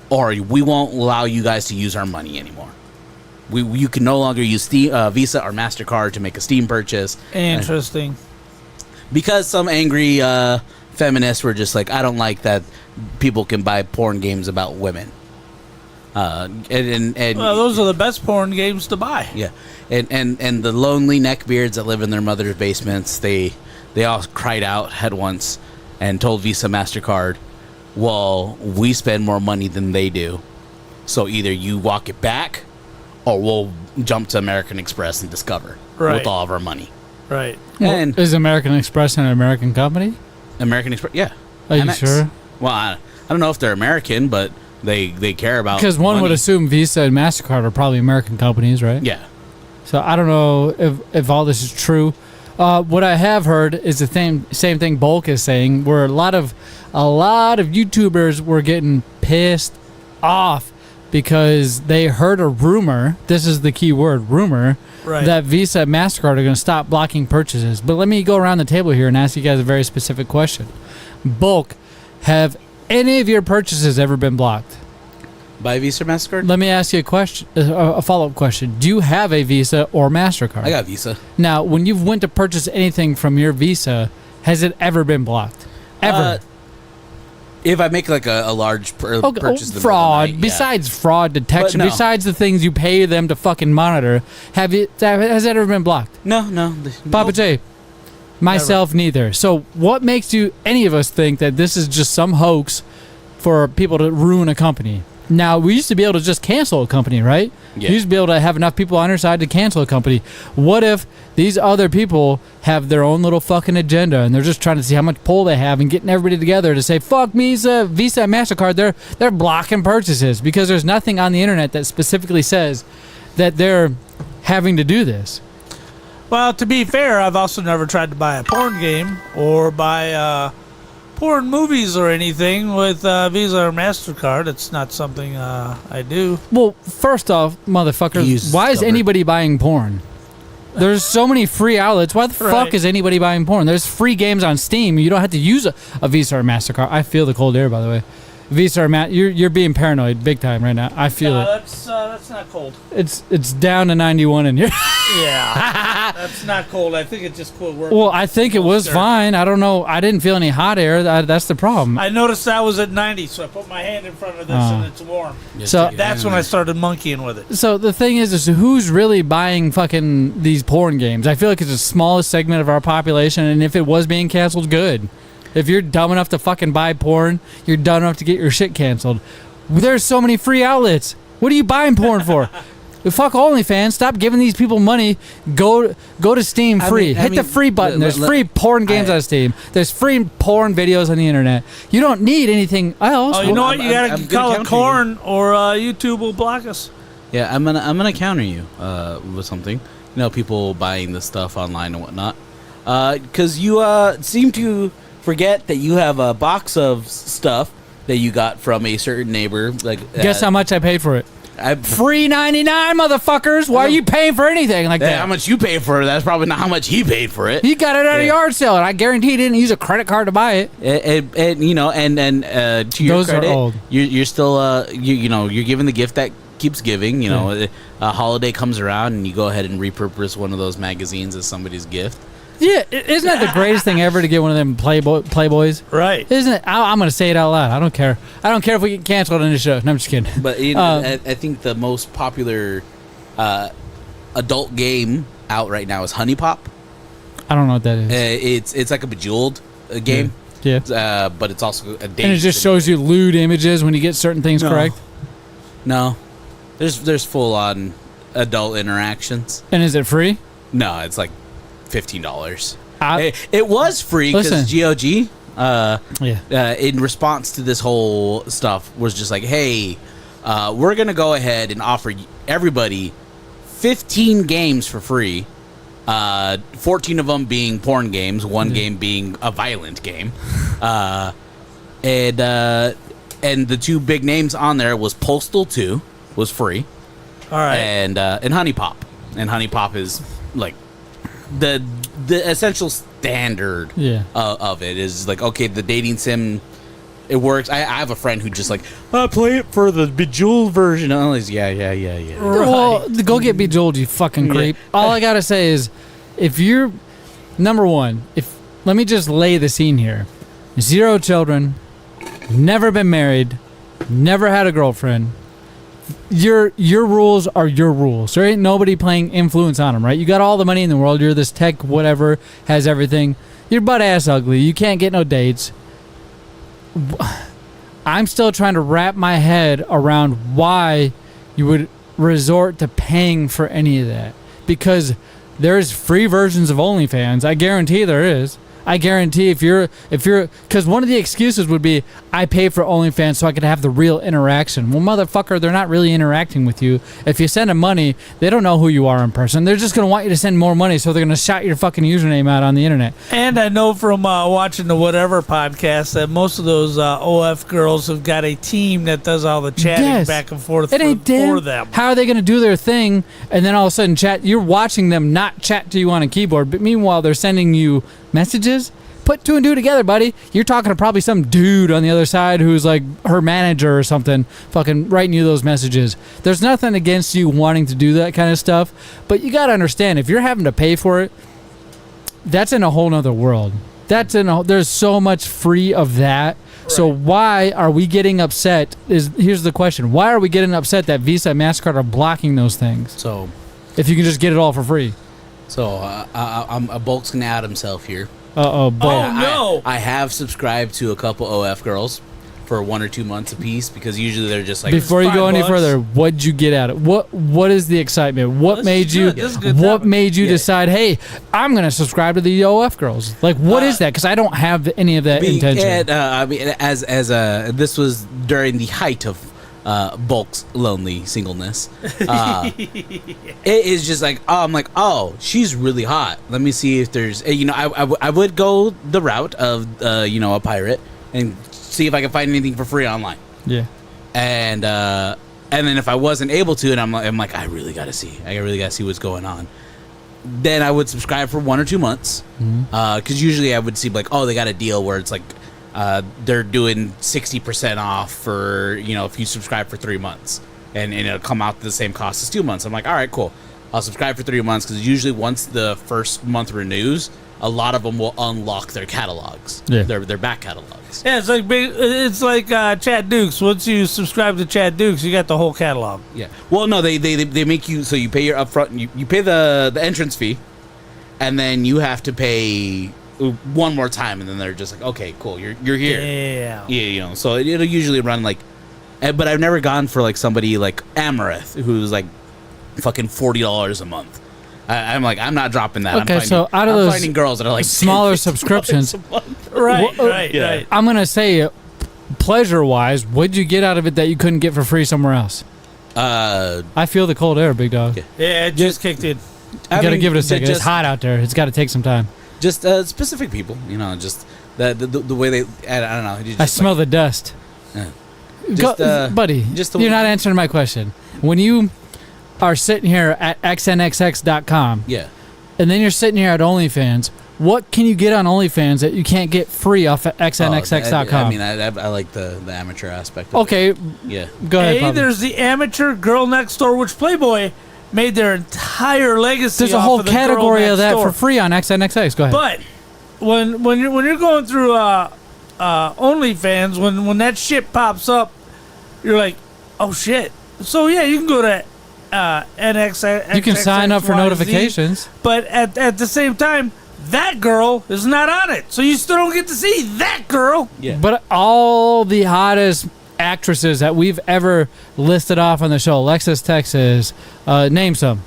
or we won't allow you guys to use our money anymore. You can no longer use Visa or MasterCard to make a Steam purchase. Interesting. Because some angry feminists were just like, I don't like that people can buy porn games about women. And Well, those are the best porn games to buy. yeah, and the lonely neckbeards that live in their mother's basements, they all cried out at once and told Visa, MasterCard, well, we spend more money than they do, so either you walk it back, or we'll jump to American Express and Discover Right. with all of our money. Right. And Is American Express an American company? American Express, yeah. Are you Amex. sure? Well, I don't know if they're American, but they care about Because one would money. assume Visa and MasterCard are probably American companies, right? Yeah. So I don't know if all this is true. What I have heard is the same thing Bulk is saying, where a lot of YouTubers were getting pissed off because they heard a rumor. This is the key word, rumor. Right. That Visa and MasterCard are going to stop blocking purchases. But let me go around the table here and ask you guys a very specific question. Bulk, have any of your purchases ever been blocked? By Visa or MasterCard? Let me ask you a question, a follow-up question. Do you have a Visa or MasterCard? I got Visa. Now, when you've went to purchase anything from your Visa, has it ever been blocked? Ever? If I make like a large purchase, in the middle of the fraud. night, yeah. Besides fraud detection, But no. besides the things you pay them to fucking monitor, has it ever been blocked? No. Papa J, myself neither. So what makes any of us think that this is just some hoax for people to ruin a company? Now, we used to be able to just cancel a company, right? Yeah. You used to be able to have enough people on your side to cancel a company. What if these other people have their own little fucking agenda and they're just trying to see how much pull they have and getting everybody together to say, fuck Visa and MasterCard, they're blocking purchases because there's nothing on the internet that specifically says that they're having to do this. Well, to be fair, I've also never tried to buy a porn game or buy porn movies or anything with Visa or MasterCard. It's not something I do. Well, first off, motherfucker, He's why is stubborn. anybody buying porn? There's so many free outlets. Why the fuck Right. is anybody buying porn? There's free games on Steam. You don't have to use a Visa or MasterCard. I feel the cold air, by the way. Visa or Matt, you're being paranoid big time right now. I feel it. That's not cold. It's down to 91 in here. Yeah, that's not cold. I think it just quit working. Well, I think it was fine. I don't know. I didn't feel any hot air. That's the problem. I noticed that was at 90, so I put my hand in front of this and it's warm. So That's when I started monkeying with it. So the thing is who's really buying fucking these porn games? I feel like it's the smallest segment of our population, and if it was being canceled, good. If you're dumb enough to fucking buy porn, you're dumb enough to get your shit canceled. There's so many free outlets. What are you buying porn for? Fuck OnlyFans. Stop giving these people money. Go to Steam free. Hit the free button. There's free porn games on Steam. There's free porn videos on the internet. You don't need anything else. Oh, you know what? You gotta call it corn, or YouTube will block us. Yeah, I'm gonna counter you with something. You know, people buying this stuff online and whatnot, because you seem to forget that you have a box of stuff that you got from a certain neighbor. Like, guess how much I paid for it? Free 99, motherfuckers. Why are you paying for anything like that? How much you paid for it? That's probably not how much he paid for it. He got it at a yard sale, and I guarantee he didn't use a credit card to buy it. And you know, and to your Those credit, are old. You're still you know, you're giving the gift that keeps giving. You know, a holiday comes around, and you go ahead and repurpose one of those magazines as somebody's gift. Yeah, isn't that the greatest thing ever to get one of them Playboys? Right. Isn't it? I'm going to say it out loud. I don't care. I don't care if we get canceled on the show. No, I'm just kidding. But you know, I think the most popular adult game out right now is Honey Pop. I don't know what that is. It's like a Bejeweled game. Yeah. But it's also a date. And it just shows you lewd images when you get certain things correct. No. There's full on adult interactions. And is it free? No, it's like $15. It was free because GOG, in response to this whole stuff, was just like, hey, we're going to go ahead and offer everybody 15 games for free, 14 of them being porn games, one game being a violent game. And the two big names on there was Postal 2, was free. All right. And Honey Pop. And Honey Pop is like the essential standard of it is like, okay, the dating sim, it works. I have a friend who just like, I play it for the Bejeweled version. I'm like, yeah. Right. Well, go get Bejeweled, you fucking creep. All I got to say is, if you're, number one, let me just lay the scene here. 0 children, never been married, never had a girlfriend. Your rules are your rules. There ain't nobody playing influence on them, right? You got all the money in the world. You're this tech whatever, has everything. You're butt ass ugly. You can't get no dates. I'm still trying to wrap my head around why you would resort to paying for any of that. Because there's free versions of OnlyFans. I guarantee there is. I guarantee if you're, because one of the excuses would be, I pay for OnlyFans so I could have the real interaction. Well, motherfucker, they're not really interacting with you. If you send them money, they don't know who you are in person. They're just going to want you to send more money, so they're going to shout your fucking username out on the internet. And I know from watching the Whatever podcast that most of those OF girls have got a team that does all the chatting back and forth for them. How are they going to do their thing and then all of a sudden chat? You're watching them not chat to you on a keyboard, but meanwhile they're sending you messages. Put 2 and 2 together, buddy. You're talking to probably some dude on the other side who's like her manager or something, fucking writing you those messages. There's nothing against you wanting to do that kind of stuff, but you got to understand, if you're having to pay for it, that's in a whole nother world. There's so much free of that. Right. So why are we getting upset? Here's the question: why are we getting upset that Visa and MasterCard are blocking those things? So, if you can just get it all for free. So Bulk's gonna out himself here. Oh no! I have subscribed to a couple OF girls for 1 or 2 months apiece because usually they're just like. Before you go any further, what'd you get out of it? What is the excitement? What made you decide? Hey, I'm gonna subscribe to the OF girls. Like, what is that? Because I don't have any of that intention. I mean, as this was during the height of Bulk's lonely singleness. It is just like, I'm like, oh, she's really hot. Let me see if there's, I would go the route of, a pirate and see if I can find anything for free online. Yeah. And then if I wasn't able to, and I'm like, I really gotta see what's going on. Then I would subscribe for 1 or 2 months. Because usually I would see like, oh, they got a deal where it's like they're doing 60% off for, if you subscribe for 3 months, and it'll come out to the same cost as 2 months. I'm like, all right, cool. I'll subscribe for 3 months, because usually once the first month renews, a lot of them will unlock their catalogs, their back catalogs. Yeah, it's like Chad Dukes. Once you subscribe to Chad Dukes, you got the whole catalog. Yeah. Well, no, they make you, so you pay your upfront, you pay the entrance fee, and then you have to pay one more time, and then they're just like, okay, cool, you're here. Yeah. So it'll usually run like, but I've never gone for like somebody like Amareth, who's like fucking $40 a month. I'm like, I'm not dropping that. Okay, so out of those finding girls that are like smaller subscriptions, right. I'm gonna say, pleasure-wise, what'd you get out of it that you couldn't get for free somewhere else? I feel the cold air, big dog. Yeah, it just kicked in. You gotta give it a second. It's hot out there. It's got to take some time. Just specific people, just the way they. I don't know. I smell the dust. Buddy, you're not answering my question. When you are sitting here at xnxx.com, and then you're sitting here at OnlyFans, what can you get on OnlyFans that you can't get free off at xnxx.com? I mean, I like the amateur aspect. Okay. Yeah. Go ahead. Hey, there's the amateur girl next door, which Playboy made their entire legacy. There's a whole category of that for free on XNXX. Go ahead. But when you're going through OnlyFans, when that shit pops up, you're like, oh shit. So yeah, you can go to NXX. You can sign up for notifications. But at the same time, that girl is not on it, so you still don't get to see that girl. Yeah. But all the hottest actresses that we've ever listed off on the show, Alexis Texas, name some.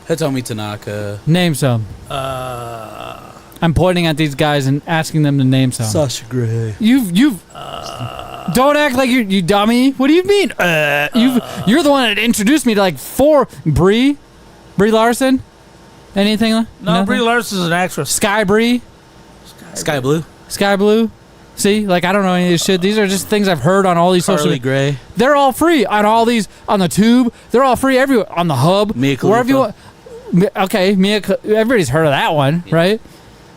Hitomi Tanaka. Name some. I'm pointing at these guys and asking them to name some. Sasha Grey. You've don't act like you dummy. What do you mean? You're the one that introduced me to like 4 Brie Larson. Anything? No, Brie Larson's an actress. Sky Brie. Sky Blue. Sky Blue. See, like I don't know any of this shit. These are just things I've heard on all these Carly Gray. They're all free on all these, on the tube. They're all free everywhere, on the hub, Mia wherever you want. Okay, everybody's heard of that one, right?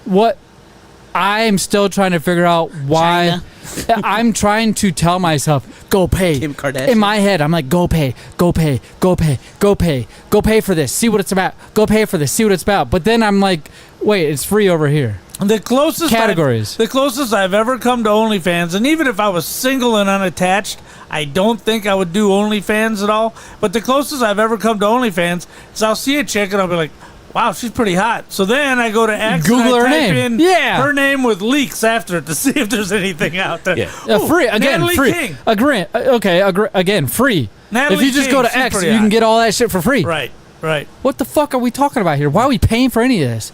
What I'm still trying to figure out why. I'm trying to tell myself, go pay. Kim Kardashian. In my head, I'm like, go pay, go pay, go pay, go pay, go pay for this. See what it's about. Go pay for this. See what it's about. But then I'm like, wait, it's free over here. The closest categories. The closest I've ever come to OnlyFans, and even if I was single and unattached, I don't think I would do OnlyFans at all. But the closest I've ever come to OnlyFans is I'll see a chick and I'll be like, wow, she's pretty hot. So then I go to X Google and I her type name. in her name with leaks after it to see if there's anything out there. Yeah. Free again. Natalie Free. King. Again, free. Natalie if you just King, go to she's X, you pretty can hot. get all that shit for free. Right. What the fuck are we talking about here? Why are we paying for any of this?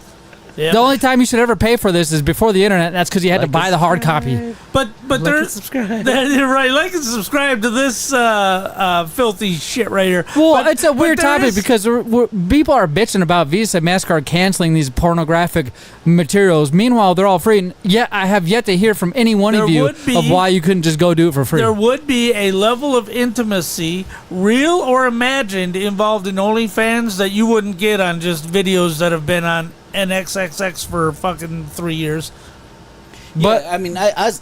Yeah. The only time you should ever pay for this is before the internet. And that's because you had to buy the hard copy. But there's subscribe. Right, like and subscribe to this filthy shit right here. Well, But- it's a but weird there topic is- because people are bitching about Visa, MasterCard canceling these pornographic materials. Meanwhile, they're all free. And yet, I have yet to hear from any one of There you would be- of why you couldn't just go do it for free. there would be a level of intimacy, real or imagined, involved in OnlyFans that you wouldn't get on just videos that have been on NXXX for fucking 3 years. But I mean, that's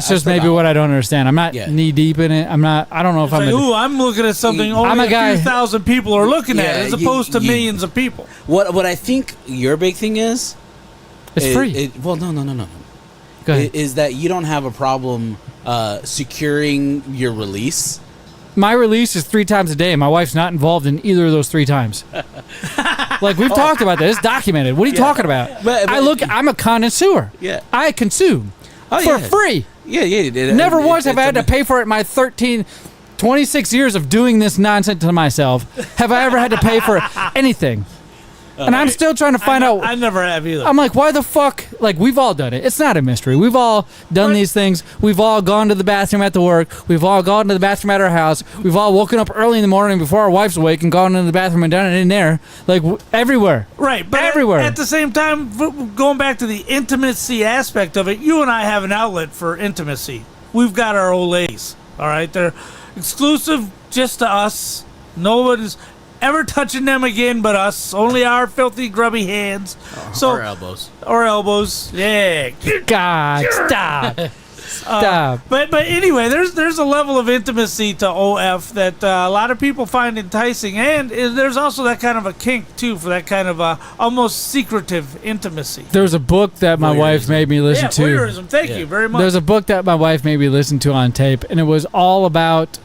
just maybe what I don't understand. I'm not knee deep in it. I don't know if It's I'm. like, ooh, I'm looking at something I'm only a guy- a few thousand people are looking at, Yeah, as opposed to you- millions of people. What I think your big thing is. It's free. No. Go ahead. Is that you don't have a problem securing your release? My release is 3 times a day. My wife's not involved in either of those 3 times. Like we've talked about this, it's documented. What are you talking about? But- I'm a connoisseur. Yeah. I consume for yeah. free. Yeah. Never once have I had to pay for it in my 26 years of doing this nonsense to myself. Have I ever had to pay for anything? And I'm still trying to find out. I never have either. I'm like, why the fuck? Like, we've all done it. It's not a mystery. We've all done these things. We've all gone to the bathroom at the work. We've all gone to the bathroom at our house. We've all woken up early in the morning before our wife's awake and gone into the bathroom and done it in there. Like, everywhere. Right, but everywhere. At the same time, going back to the intimacy aspect of it, you and I have an outlet for intimacy. We've got our old ladies, all right? They're exclusive just to us. Nobody's ever touching them again but us. Only our filthy, grubby hands. Or elbows. Or elbows. Yeah. God, stop. Stop. But anyway, there's a level of intimacy to OF that a lot of people find enticing, and there's also that kind of a kink too for that kind of almost secretive intimacy. There's a book that my wife made me listen to. Voyeurism. Thank you very much. There's a book that my wife made me listen to on tape, and it was all about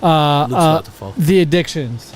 the addictions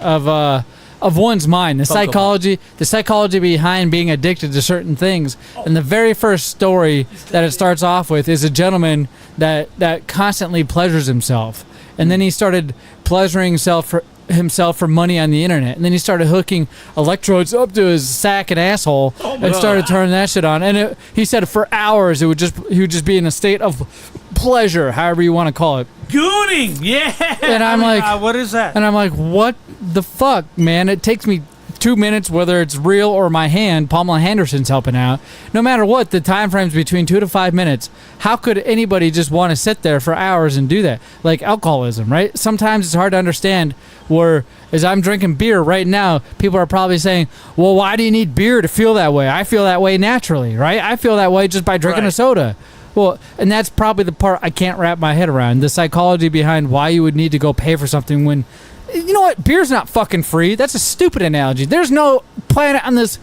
of one's mind, the psychology behind being addicted to certain things. And the very first story that it starts off with is a gentleman that constantly pleasures himself, and then he started pleasuring himself for money on the internet, and then he started hooking electrodes up to his sack and asshole and started turning that shit on. And he said for hours he would just be in a state of pleasure, however you want to call it. Gooning, yeah. And I'm like, what is that? And I'm like, what the fuck, man? It takes me 2 minutes, whether it's real or my hand. Pamela Henderson's helping out. No matter what, the time frame's between 2 to 5 minutes. How could anybody just want to sit there for hours and do that? Like alcoholism, right? Sometimes it's hard to understand. Where as I'm drinking beer right now, people are probably saying, well, why do you need beer to feel that way? I feel that way naturally, right? I feel that way just by drinking a soda. Well, and that's probably the part I can't wrap my head around. The psychology behind why you would need to go pay for something when, you know what, beer's not fucking free. That's a stupid analogy. There's no planet on this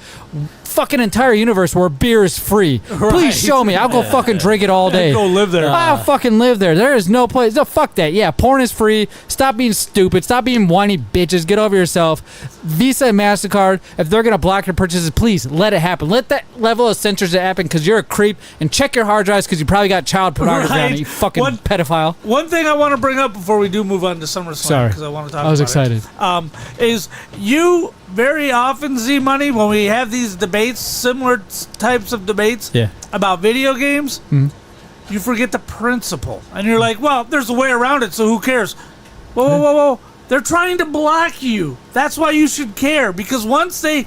fucking entire universe where beer is free. Right. Please show me. I'll go fucking drink it all day. Go live there. I'll fucking live there. There is no place. No, fuck that. Yeah, porn is free. Stop being stupid. Stop being whiny bitches. Get over yourself. Visa and MasterCard, if they're going to block your purchases, please let it happen. Let that level of censorship happen because you're a creep. And check your hard drives because you probably got child pornography on it, you fucking pedophile. One thing I want to bring up before we do move on to SummerSlam, because I want to talk about it. I was excited. Is you very often, Z-Money, when we have these debates, similar types of debates about video games, you forget the principle. And you're like, well, there's a way around it, so who cares? Whoa. They're trying to block you. That's why you should care, because once they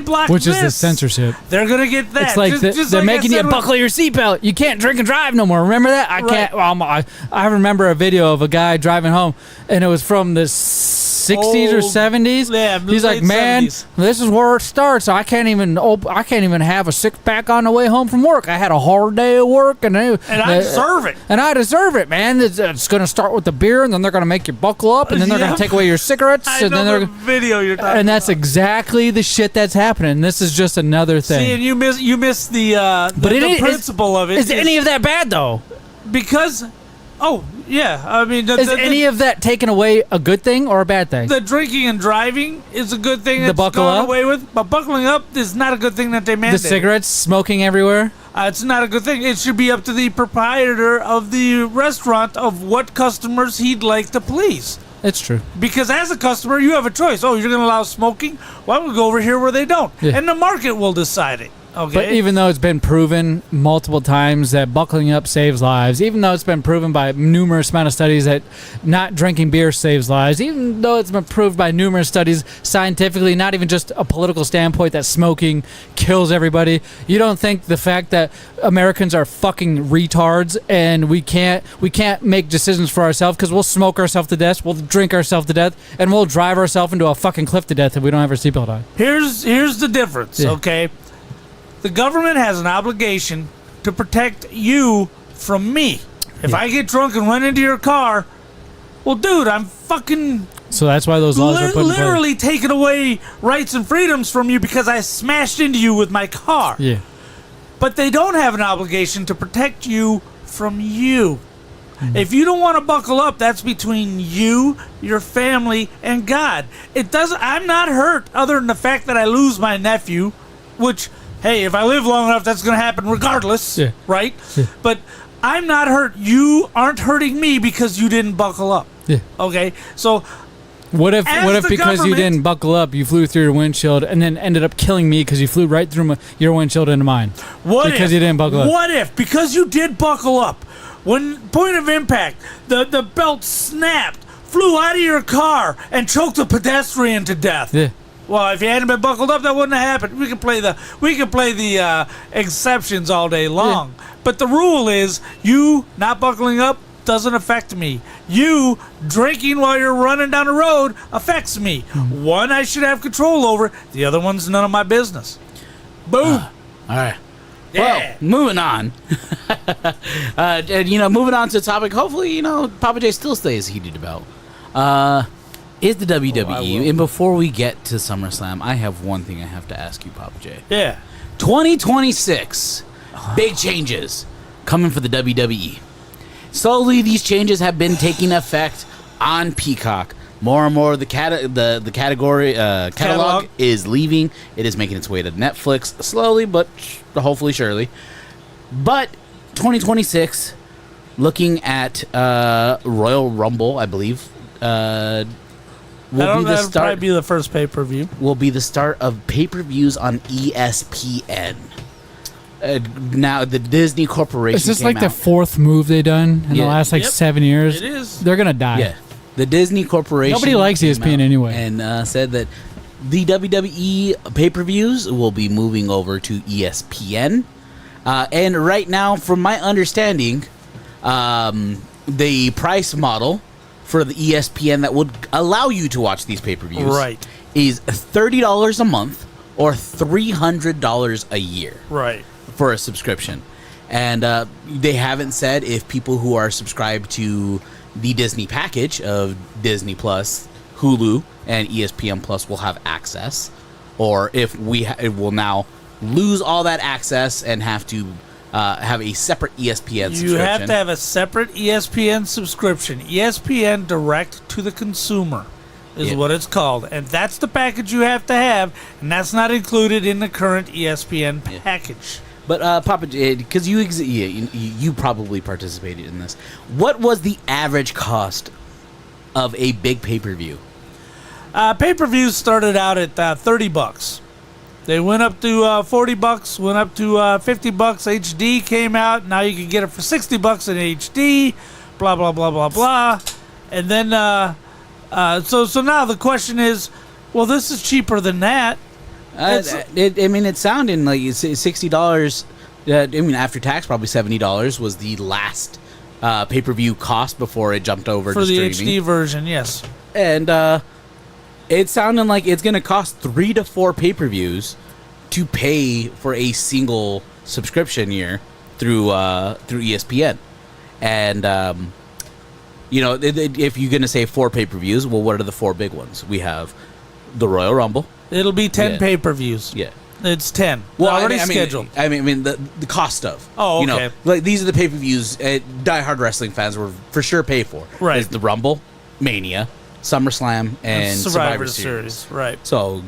block which is the censorship, they're gonna get that. It's like they're like making you buckle your seatbelt. You can't drink and drive no more. Remember that? I can't. I remember a video of a guy driving home, and it was from the 60s or 70s. Yeah, he's like, man, 70s. This is where it starts. I can't even have a six pack on the way home from work. I had a hard day at work, and I deserve it. And I deserve it, man. It's gonna start with the beer, and then they're gonna make you buckle up, and then they're gonna take away your cigarettes, and then they're video you're talking and that's about. Exactly the shit that's happening. This is just another thing. See, and you miss the principle of it. Is any of that bad though? Because, I mean, is any of that taken away a good thing or a bad thing? The drinking and driving is a good thing. The buckle up away with, but buckling up is not a good thing that they mandate. The cigarettes, smoking everywhere. It's not a good thing. It should be up to the proprietor of the restaurant of what customers he'd like to please. It's true. Because as a customer, you have a choice. Oh, you're going to allow smoking? Why don't we go over here where they don't? Yeah. And the market will decide it. Okay. But even though it's been proven multiple times that buckling up saves lives, even though it's been proven by numerous amount of studies that not drinking beer saves lives, even though it's been proved by numerous studies scientifically, not even just a political standpoint, that smoking kills everybody, you don't think the fact that Americans are fucking retards and we can't make decisions for ourselves because we'll smoke ourselves to death, we'll drink ourselves to death, and we'll drive ourselves into a fucking cliff to death if we don't have our seatbelt on. Here's the difference, okay? The government has an obligation to protect you from me. If I get drunk and run into your car, well, dude, I'm fucking... So that's why those laws are put in place. Literally taking away rights and freedoms from you because I smashed into you with my car. Yeah. But they don't have an obligation to protect you from you. Mm-hmm. If you don't want to buckle up, that's between you, your family, and God. I'm not hurt other than the fact that I lose my nephew, which... Hey, if I live long enough, that's going to happen regardless, right? Yeah. But I'm not hurt. You aren't hurting me because you didn't buckle up. Yeah. Okay? So what if because you didn't buckle up, you flew through your windshield and then ended up killing me because you flew right through your windshield into mine? Because you didn't buckle up. What if, because you did buckle up, when point of impact, the belt snapped, flew out of your car, and choked a pedestrian to death? Yeah. Well, if you hadn't been buckled up, that wouldn't have happened. We could play the exceptions all day long. Yeah. But the rule is, you not buckling up doesn't affect me. You drinking while you're running down the road affects me. Mm-hmm. One I should have control over. The other one's none of my business. Boom. All right. Well, moving on. And, moving on to the topic. Hopefully, Papa J still stays heated about. Is the WWE. And before we get to SummerSlam, I have one thing I have to ask you, Papa J. Yeah. 2026. Big changes coming for the WWE. Slowly, these changes have been taking effect on Peacock. More and more, the catalog is leaving. It is making its way to Netflix slowly, but hopefully, surely. But 2026, looking at Royal Rumble, I believe, will That'll probably be the first pay-per-view. Will be the start of pay-per-views on ESPN. Now the Disney Corporation. Is this like the fourth move they've done in the last 7 years? It is. They're gonna die. Yeah, the Disney Corporation. Nobody likes ESPN anyway, and said that the WWE pay-per-views will be moving over to ESPN. And right now, from my understanding, the price model for the ESPN that would allow you to watch these pay-per-views is $30 a month or $300 a year. Right. For a subscription. And they haven't said if people who are subscribed to the Disney package of Disney Plus, Hulu, and ESPN Plus will have access, or if we will now lose all that access and have to have a separate ESPN subscription. You have to have a separate ESPN subscription. ESPN Direct to the Consumer is what it's called. And that's the package you have to have, and that's not included in the current ESPN package. But Papa, because you probably participated in this. What was the average cost of a big pay-per-view? Pay-per-views started out at $30. They went up to $40, went up to $50. HD came out. Now you can get it for $60 in HD. Blah blah blah blah blah. And then so now the question is, well, this is cheaper than that. It's sounding like $60. After tax, probably $70 was the last pay-per-view cost before it jumped over for to the streaming. HD version. Yes, and it's sounding like it's going to cost 3 to 4 pay-per-views to pay for a single subscription year through ESPN. And if you're going to say 4 pay-per-views, well, what are the 4 big ones? We have the Royal Rumble. It'll be 10 pay-per-views. Yeah. It's 10. Well, already scheduled. The cost of. Oh, okay. Like these are the pay-per-views diehard wrestling fans will for sure pay for. Right. It's the Rumble, Mania, SummerSlam, and Survivor Series. Right. So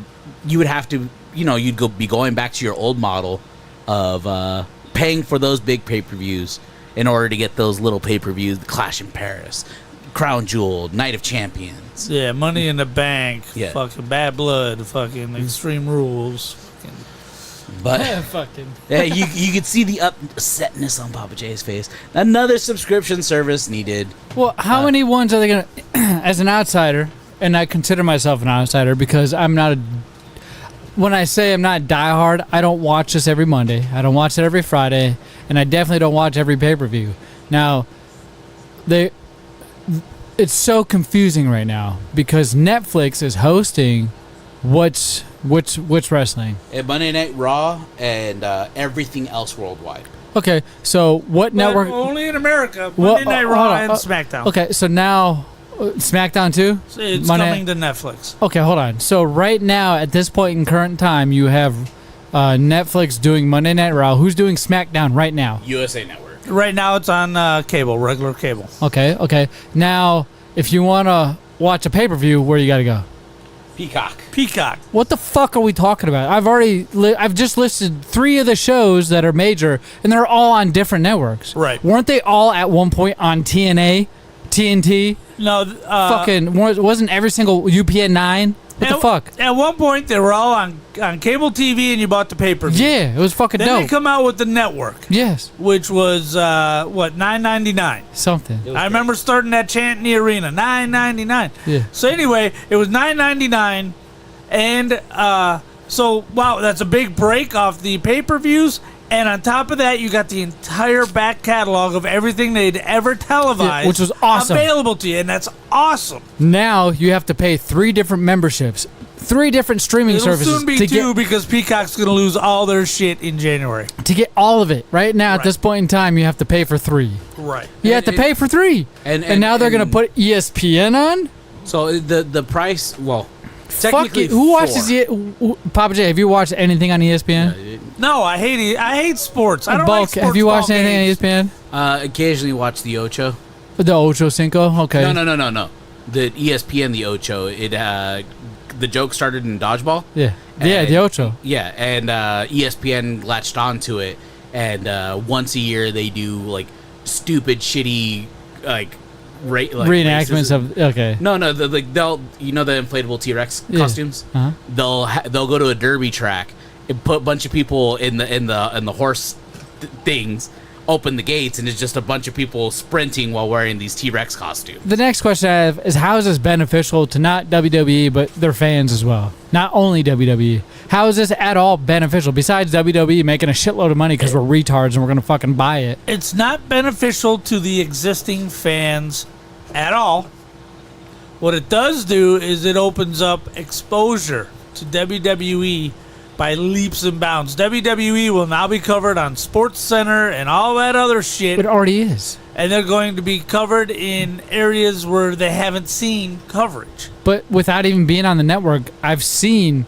you would have to, you'd be going back to your old model of paying for those big pay-per-views in order to get those little pay-per-views, the Clash in Paris, Crown Jewel, Night of Champions. Yeah, Money in the Bank. Yeah. Fucking Bad Blood. Fucking Extreme Rules. But fucking. yeah, you could see the upsetness on Papa J's face. Another subscription service needed. Well, how many ones are they gonna? As an outsider, and I consider myself an outsider because I'm not a. When I say I'm not diehard, I don't watch this every Monday. I don't watch it every Friday, and I definitely don't watch every pay-per-view. Now, it's so confusing right now because Netflix is hosting which wrestling? Monday Night Raw and everything else worldwide. Okay, so what network? Only in America. Monday Night Raw and SmackDown. Okay, so now SmackDown too? It's coming to Netflix. Okay, hold on. So right now, at this point in current time, you have Netflix doing Monday Night Raw. Who's doing SmackDown right now? USA Network. Right now, it's on cable, regular cable. Okay. Now, if you want to watch a pay-per-view, where you got to go? Peacock. What the fuck are we talking about? I've just listed 3 of the shows that are major, and they're all on different networks. Right. Weren't they all at one point on TNA, TNT? No. Fucking wasn't every single UPN 9? What the fuck? At one point, they were all on cable TV, and you bought the pay-per-view. Yeah, it was fucking then dope. They come out with the network. Yes. Which was $9.99. Something. I remember starting that chant in the arena, $9.99. Yeah. So anyway, it was $9.99, and so wow, that's a big break off the pay-per-views. And on top of that, you got the entire back catalog of everything they'd ever televised, which was awesome, available to you, and that's awesome. Now you have to pay 3 different memberships. 3 different streaming It'll services soon be to 2 get because Peacock's going to lose all their shit in January. all of it. Right now, at Right. this point in time, you have to pay for 3. Right. You have to pay for 3, and now they're going to put ESPN on. So the price, well, Fuck technically it. Who 4. watches it? Papa J, have you watched anything on ESPN? No, I hate it. I hate sports. I don't like Bulk, sports. have you watched ball anything games. on ESPN? Occasionally watch the Ocho. The Ocho Cinco? Okay. No. The ESPN, the Ocho. It the joke started in dodgeball. Yeah. Yeah, And- the Ocho. Yeah, and ESPN latched onto it, and once a year they do like stupid, shitty, like Reenactments races. of. Okay. No, they'll the inflatable T-Rex Yeah. costumes. Uh-huh. They'll go to a derby track and put a bunch of people in the horse things, open the gates, and it's just a bunch of people sprinting while wearing these T-Rex costumes. The next question I have is how is this beneficial to not WWE but their fans as well? Not only WWE. How is this at all beneficial besides WWE making a shitload of money because we're retards and we're going to fucking buy it? It's not beneficial to the existing fans at all. What it does do is it opens up exposure to WWE by leaps and bounds. WWE will now be covered on Sports Center and all that other shit, It already is. and they're going to be covered in areas where they haven't seen coverage. But without even being on the network, I have seen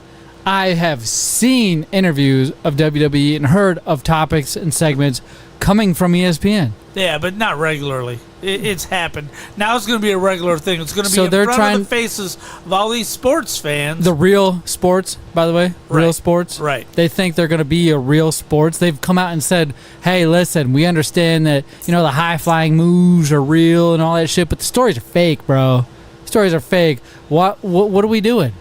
interviews of WWE and heard of topics and segments coming from ESPN. Yeah, but not regularly. It's happened. Now it's going to be a regular thing. It's going to be So in they're front trying- of the faces of all these sports fans. The real sports, by the way, real Right. sports. Right. They think they're going to be a real sports. They've come out and said, "Hey, listen, we understand that the high flying moves are real and all that shit, but the stories are fake, bro. Stories are fake. What are we doing?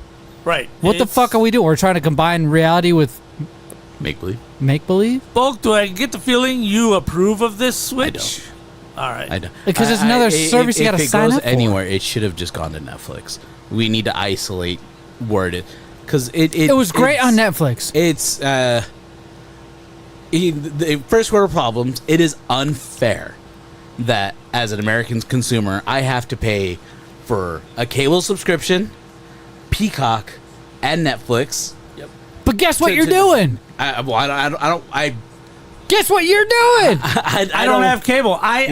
Right. What the It's- fuck are we doing? We're trying to combine reality with Make believe. make believe Bulk, do I get the feeling you approve of this switch? All right. I don't. Because it's another service you gotta sign up for. Anywhere, it should have just gone to Netflix. We need to isolate word it because it It was great on Netflix. It's the first world problems. It is unfair that as an American consumer, I have to pay for a cable subscription, Peacock, and Netflix. But guess what To- you're to- doing? I Guess what you're doing? I don't have cable. I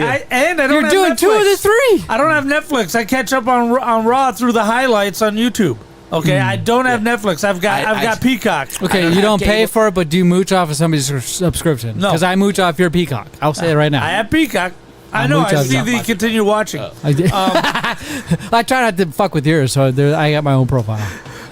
don't You're have doing Netflix. 2 of the 3. I don't have Netflix. I catch up on Raw through the highlights on YouTube. Okay, I don't have Netflix. I've got Peacock. Okay, don't you have don't pay cable. for it, but do you mooch off of somebody's subscription? No. Because I mooch off your Peacock. I'll say it right now. I have Peacock. I I'll know. mooch I off see your- the continue watching. I, did. I try not to fuck with yours, so I got my own profile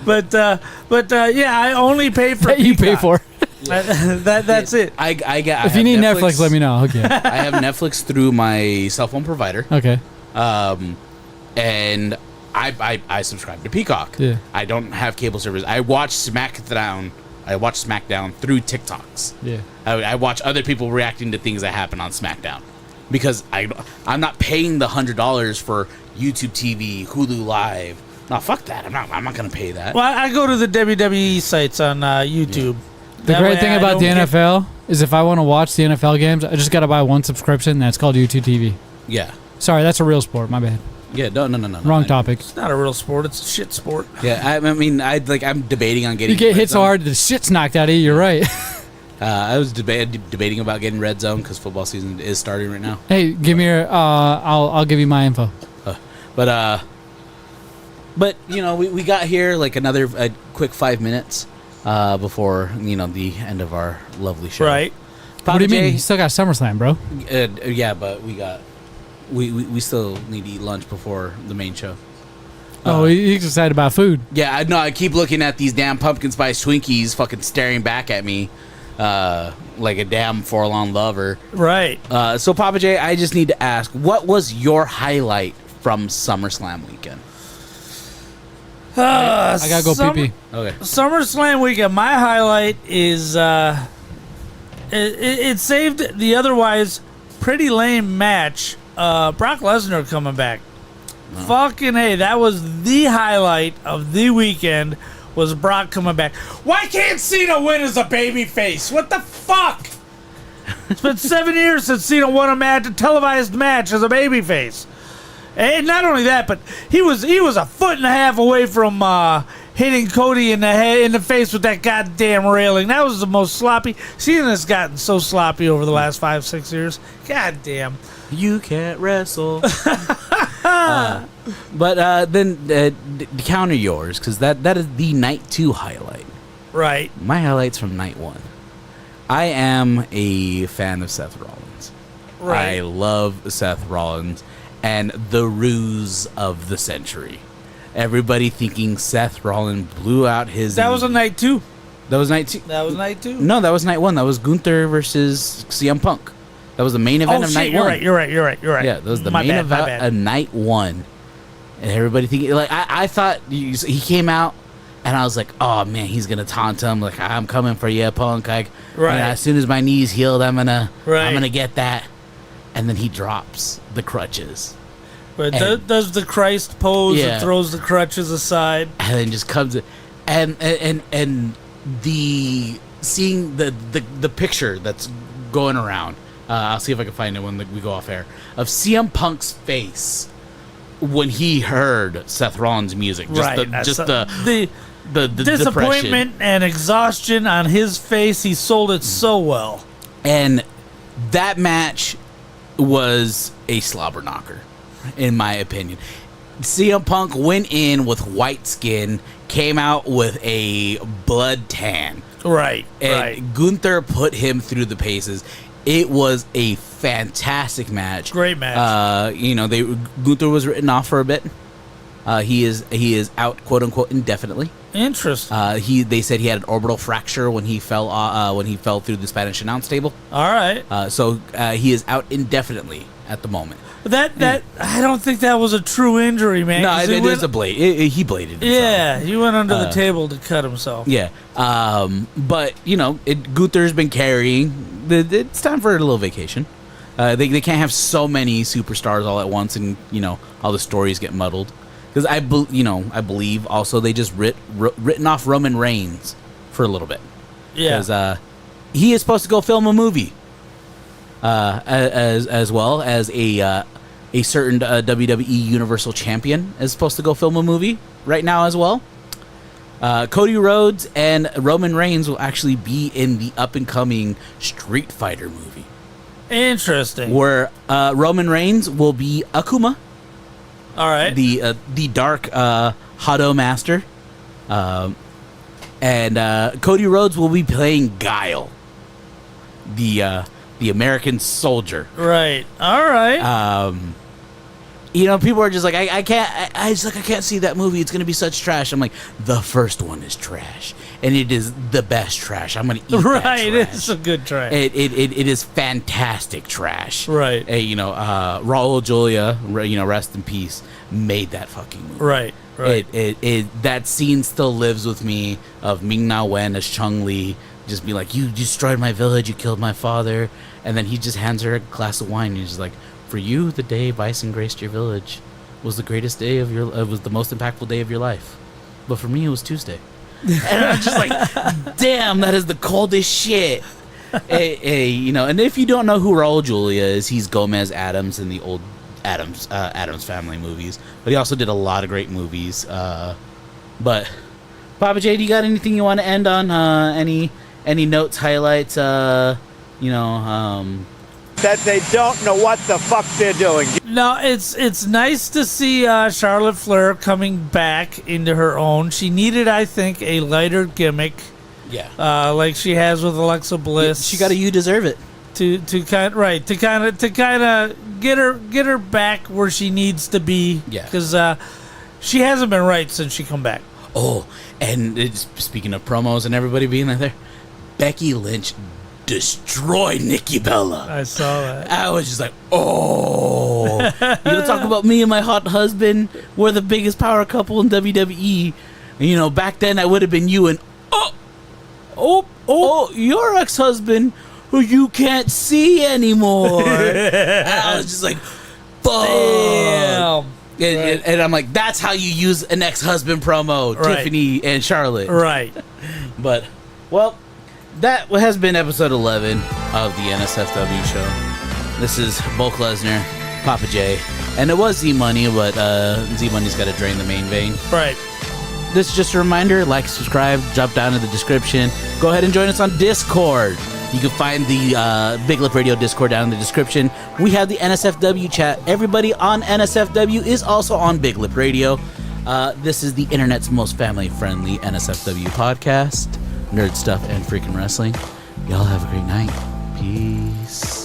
But yeah, I only pay for that you pay Peacock. for. That's it. I got. If you need Netflix, let me know. Okay. I have Netflix through my cell phone provider. Okay. And I subscribe to Peacock. Yeah. I don't have cable service. I watch SmackDown. Through TikToks. Yeah. I watch other people reacting to things that happen on SmackDown because I'm not paying the $100 for YouTube TV, Hulu Live. No, fuck that. I'm not gonna pay that. Well, I go to the WWE sites on YouTube. The That great way thing I about the don't get- NFL is if I want to watch the NFL games, I just got to buy one subscription. That's called YouTube TV. Yeah. Sorry, that's a real sport. My bad. Yeah. No. Wrong topic. It's not a real sport. It's a shit sport. Yeah. I mean, I'm debating on getting. You get Red hit so Zone. hard, the shit's knocked out of you. You're right. I was debating about getting Red Zone because football season is starting right now. Hey, give me your. I'll give you my info. But we got here like another quick 5 minutes before the end of our lovely show. Right. What do you mean? Jay, You still got SummerSlam, bro. yeah, but we still need to eat lunch before the main show. Oh, he's excited about food. Yeah, I know. I keep looking at these damn pumpkin spice Twinkies, fucking staring back at me, like a damn forlorn lover. Right. So Papa J, I just need to ask, what was your highlight from SummerSlam weekend? I gotta go pee pee. Okay. SummerSlam weekend. My highlight is it saved the otherwise pretty lame match. Brock Lesnar coming back. Fucking hey, that was the highlight of the weekend. Was Brock coming back? Why can't Cena win as a babyface? What the fuck? It's been 7 years since Cena won a televised match as a babyface. And not only that, but he was a foot and a half away from hitting Cody in the head, in the face with that goddamn railing. That was the most sloppy. Cena's gotten so sloppy over the last 5-6 years. Goddamn. You can't wrestle. But then counter yours, because that is the night 2 highlight. Right. My highlights from night 1. I am a fan of Seth Rollins. Right. I love Seth Rollins and the ruse of the century. Everybody thinking Seth Rollins blew out his... That was a night 2. That was night 2. That was night 2. No, that was night 1. That was Gunther versus CM Punk. That was the main event of night 1. You're right. You're right. Yeah, that was the main event of night 1. And everybody thinking... Like, I thought he came out, and I was like, oh, man, he's going to taunt him. Like, I'm coming for you, Punk. Right. As soon as my knee's healed, I'm gonna get that. And then he drops the crutches. But does the Christ pose and throws the crutches aside. And then just comes... And the... Seeing the picture that's going around... I'll see if I can find it when we go off air. Of CM Punk's face when he heard Seth Rollins' music. The disappointment depression. And exhaustion on his face. He sold it so well. And that match was a slobber knocker, in my opinion. CM Punk went in with white skin, came out with a blood tan. Right. And Gunther put him through the paces. It was a fantastic match. Great match. Gunther was written off for a bit. He is out, quote unquote, indefinitely. Interesting. They said he had an orbital fracture when he fell through the Spanish announce table. All right. So he is out indefinitely at the moment. That I don't think that was a true injury, man. No, it is a blade. He bladed himself. Yeah, he went under the table to cut himself. Yeah. But Gunther's been carrying. It's time for a little vacation. They can't have so many superstars all at once, and all the stories get muddled. Because I believe also they just written off Roman Reigns for a little bit. Yeah. Because he is supposed to go film a movie. As well as a certain WWE Universal Champion is supposed to go film a movie right now as well. Cody Rhodes and Roman Reigns will actually be in the up-and-coming Street Fighter movie. Interesting. Where Roman Reigns will be Akuma. All right. The dark Hado Master. And Cody Rhodes will be playing Guile. The American soldier. Right. All right. People are just like, I can't see that movie. It's gonna be such trash. I'm like, the first one is trash, and it is the best trash. I'm gonna eat that trash. It's a good trash. It is fantastic trash. Right. Raul Julia, rest in peace, made that fucking movie. Right. That scene still lives with me of Ming Na Wen as Chung Li. Just be like, you destroyed my village, you killed my father, and then he just hands her a glass of wine, and he's just like, for you, the day Bison graced your village was the greatest day of was the most impactful day of your life, but for me, it was Tuesday. And I'm just like, damn, that is the coldest shit. And if you don't know who Raul Julia is, he's Gomez Adams in the old Adams Family movies, but he also did a lot of great movies. But Papa J, do you got anything you want to end on? Any notes, highlights, that they don't know what the fuck they're doing. No, it's nice to see Charlotte Flair coming back into her own. She needed, I think, a lighter gimmick. Yeah. Like she has with Alexa Bliss. She got a "You Deserve It" to kind of get her back where she needs to be. Yeah. Because she hasn't been right since she come back. Oh, and speaking of promos and everybody being there, Becky Lynch destroyed Nikki Bella. I saw that. I was just like, oh. You gonna talk about me and my hot husband? We're the biggest power couple in WWE. And, back then I would have been you and, your ex-husband who you can't see anymore. I was just like, fuck. Damn. And I'm like, that's how you use an ex-husband promo, Right. Tiffany and Charlotte. Right. But, well, that has been episode 11 of the NSFW show. This is Bulk Lesnar, Papa J, and it was Z-Money, but Z-Money's got to drain the main vein. Right. this is just a reminder, like, subscribe, jump down in the description. Go ahead and join us on Discord. You can find the Big Lip Radio Discord down in the description. We have the NSFW chat. Everybody on NSFW is also on Big Lip Radio. This is the internet's most family-friendly NSFW podcast. Nerd stuff and freaking wrestling. Y'all have a great night. Peace.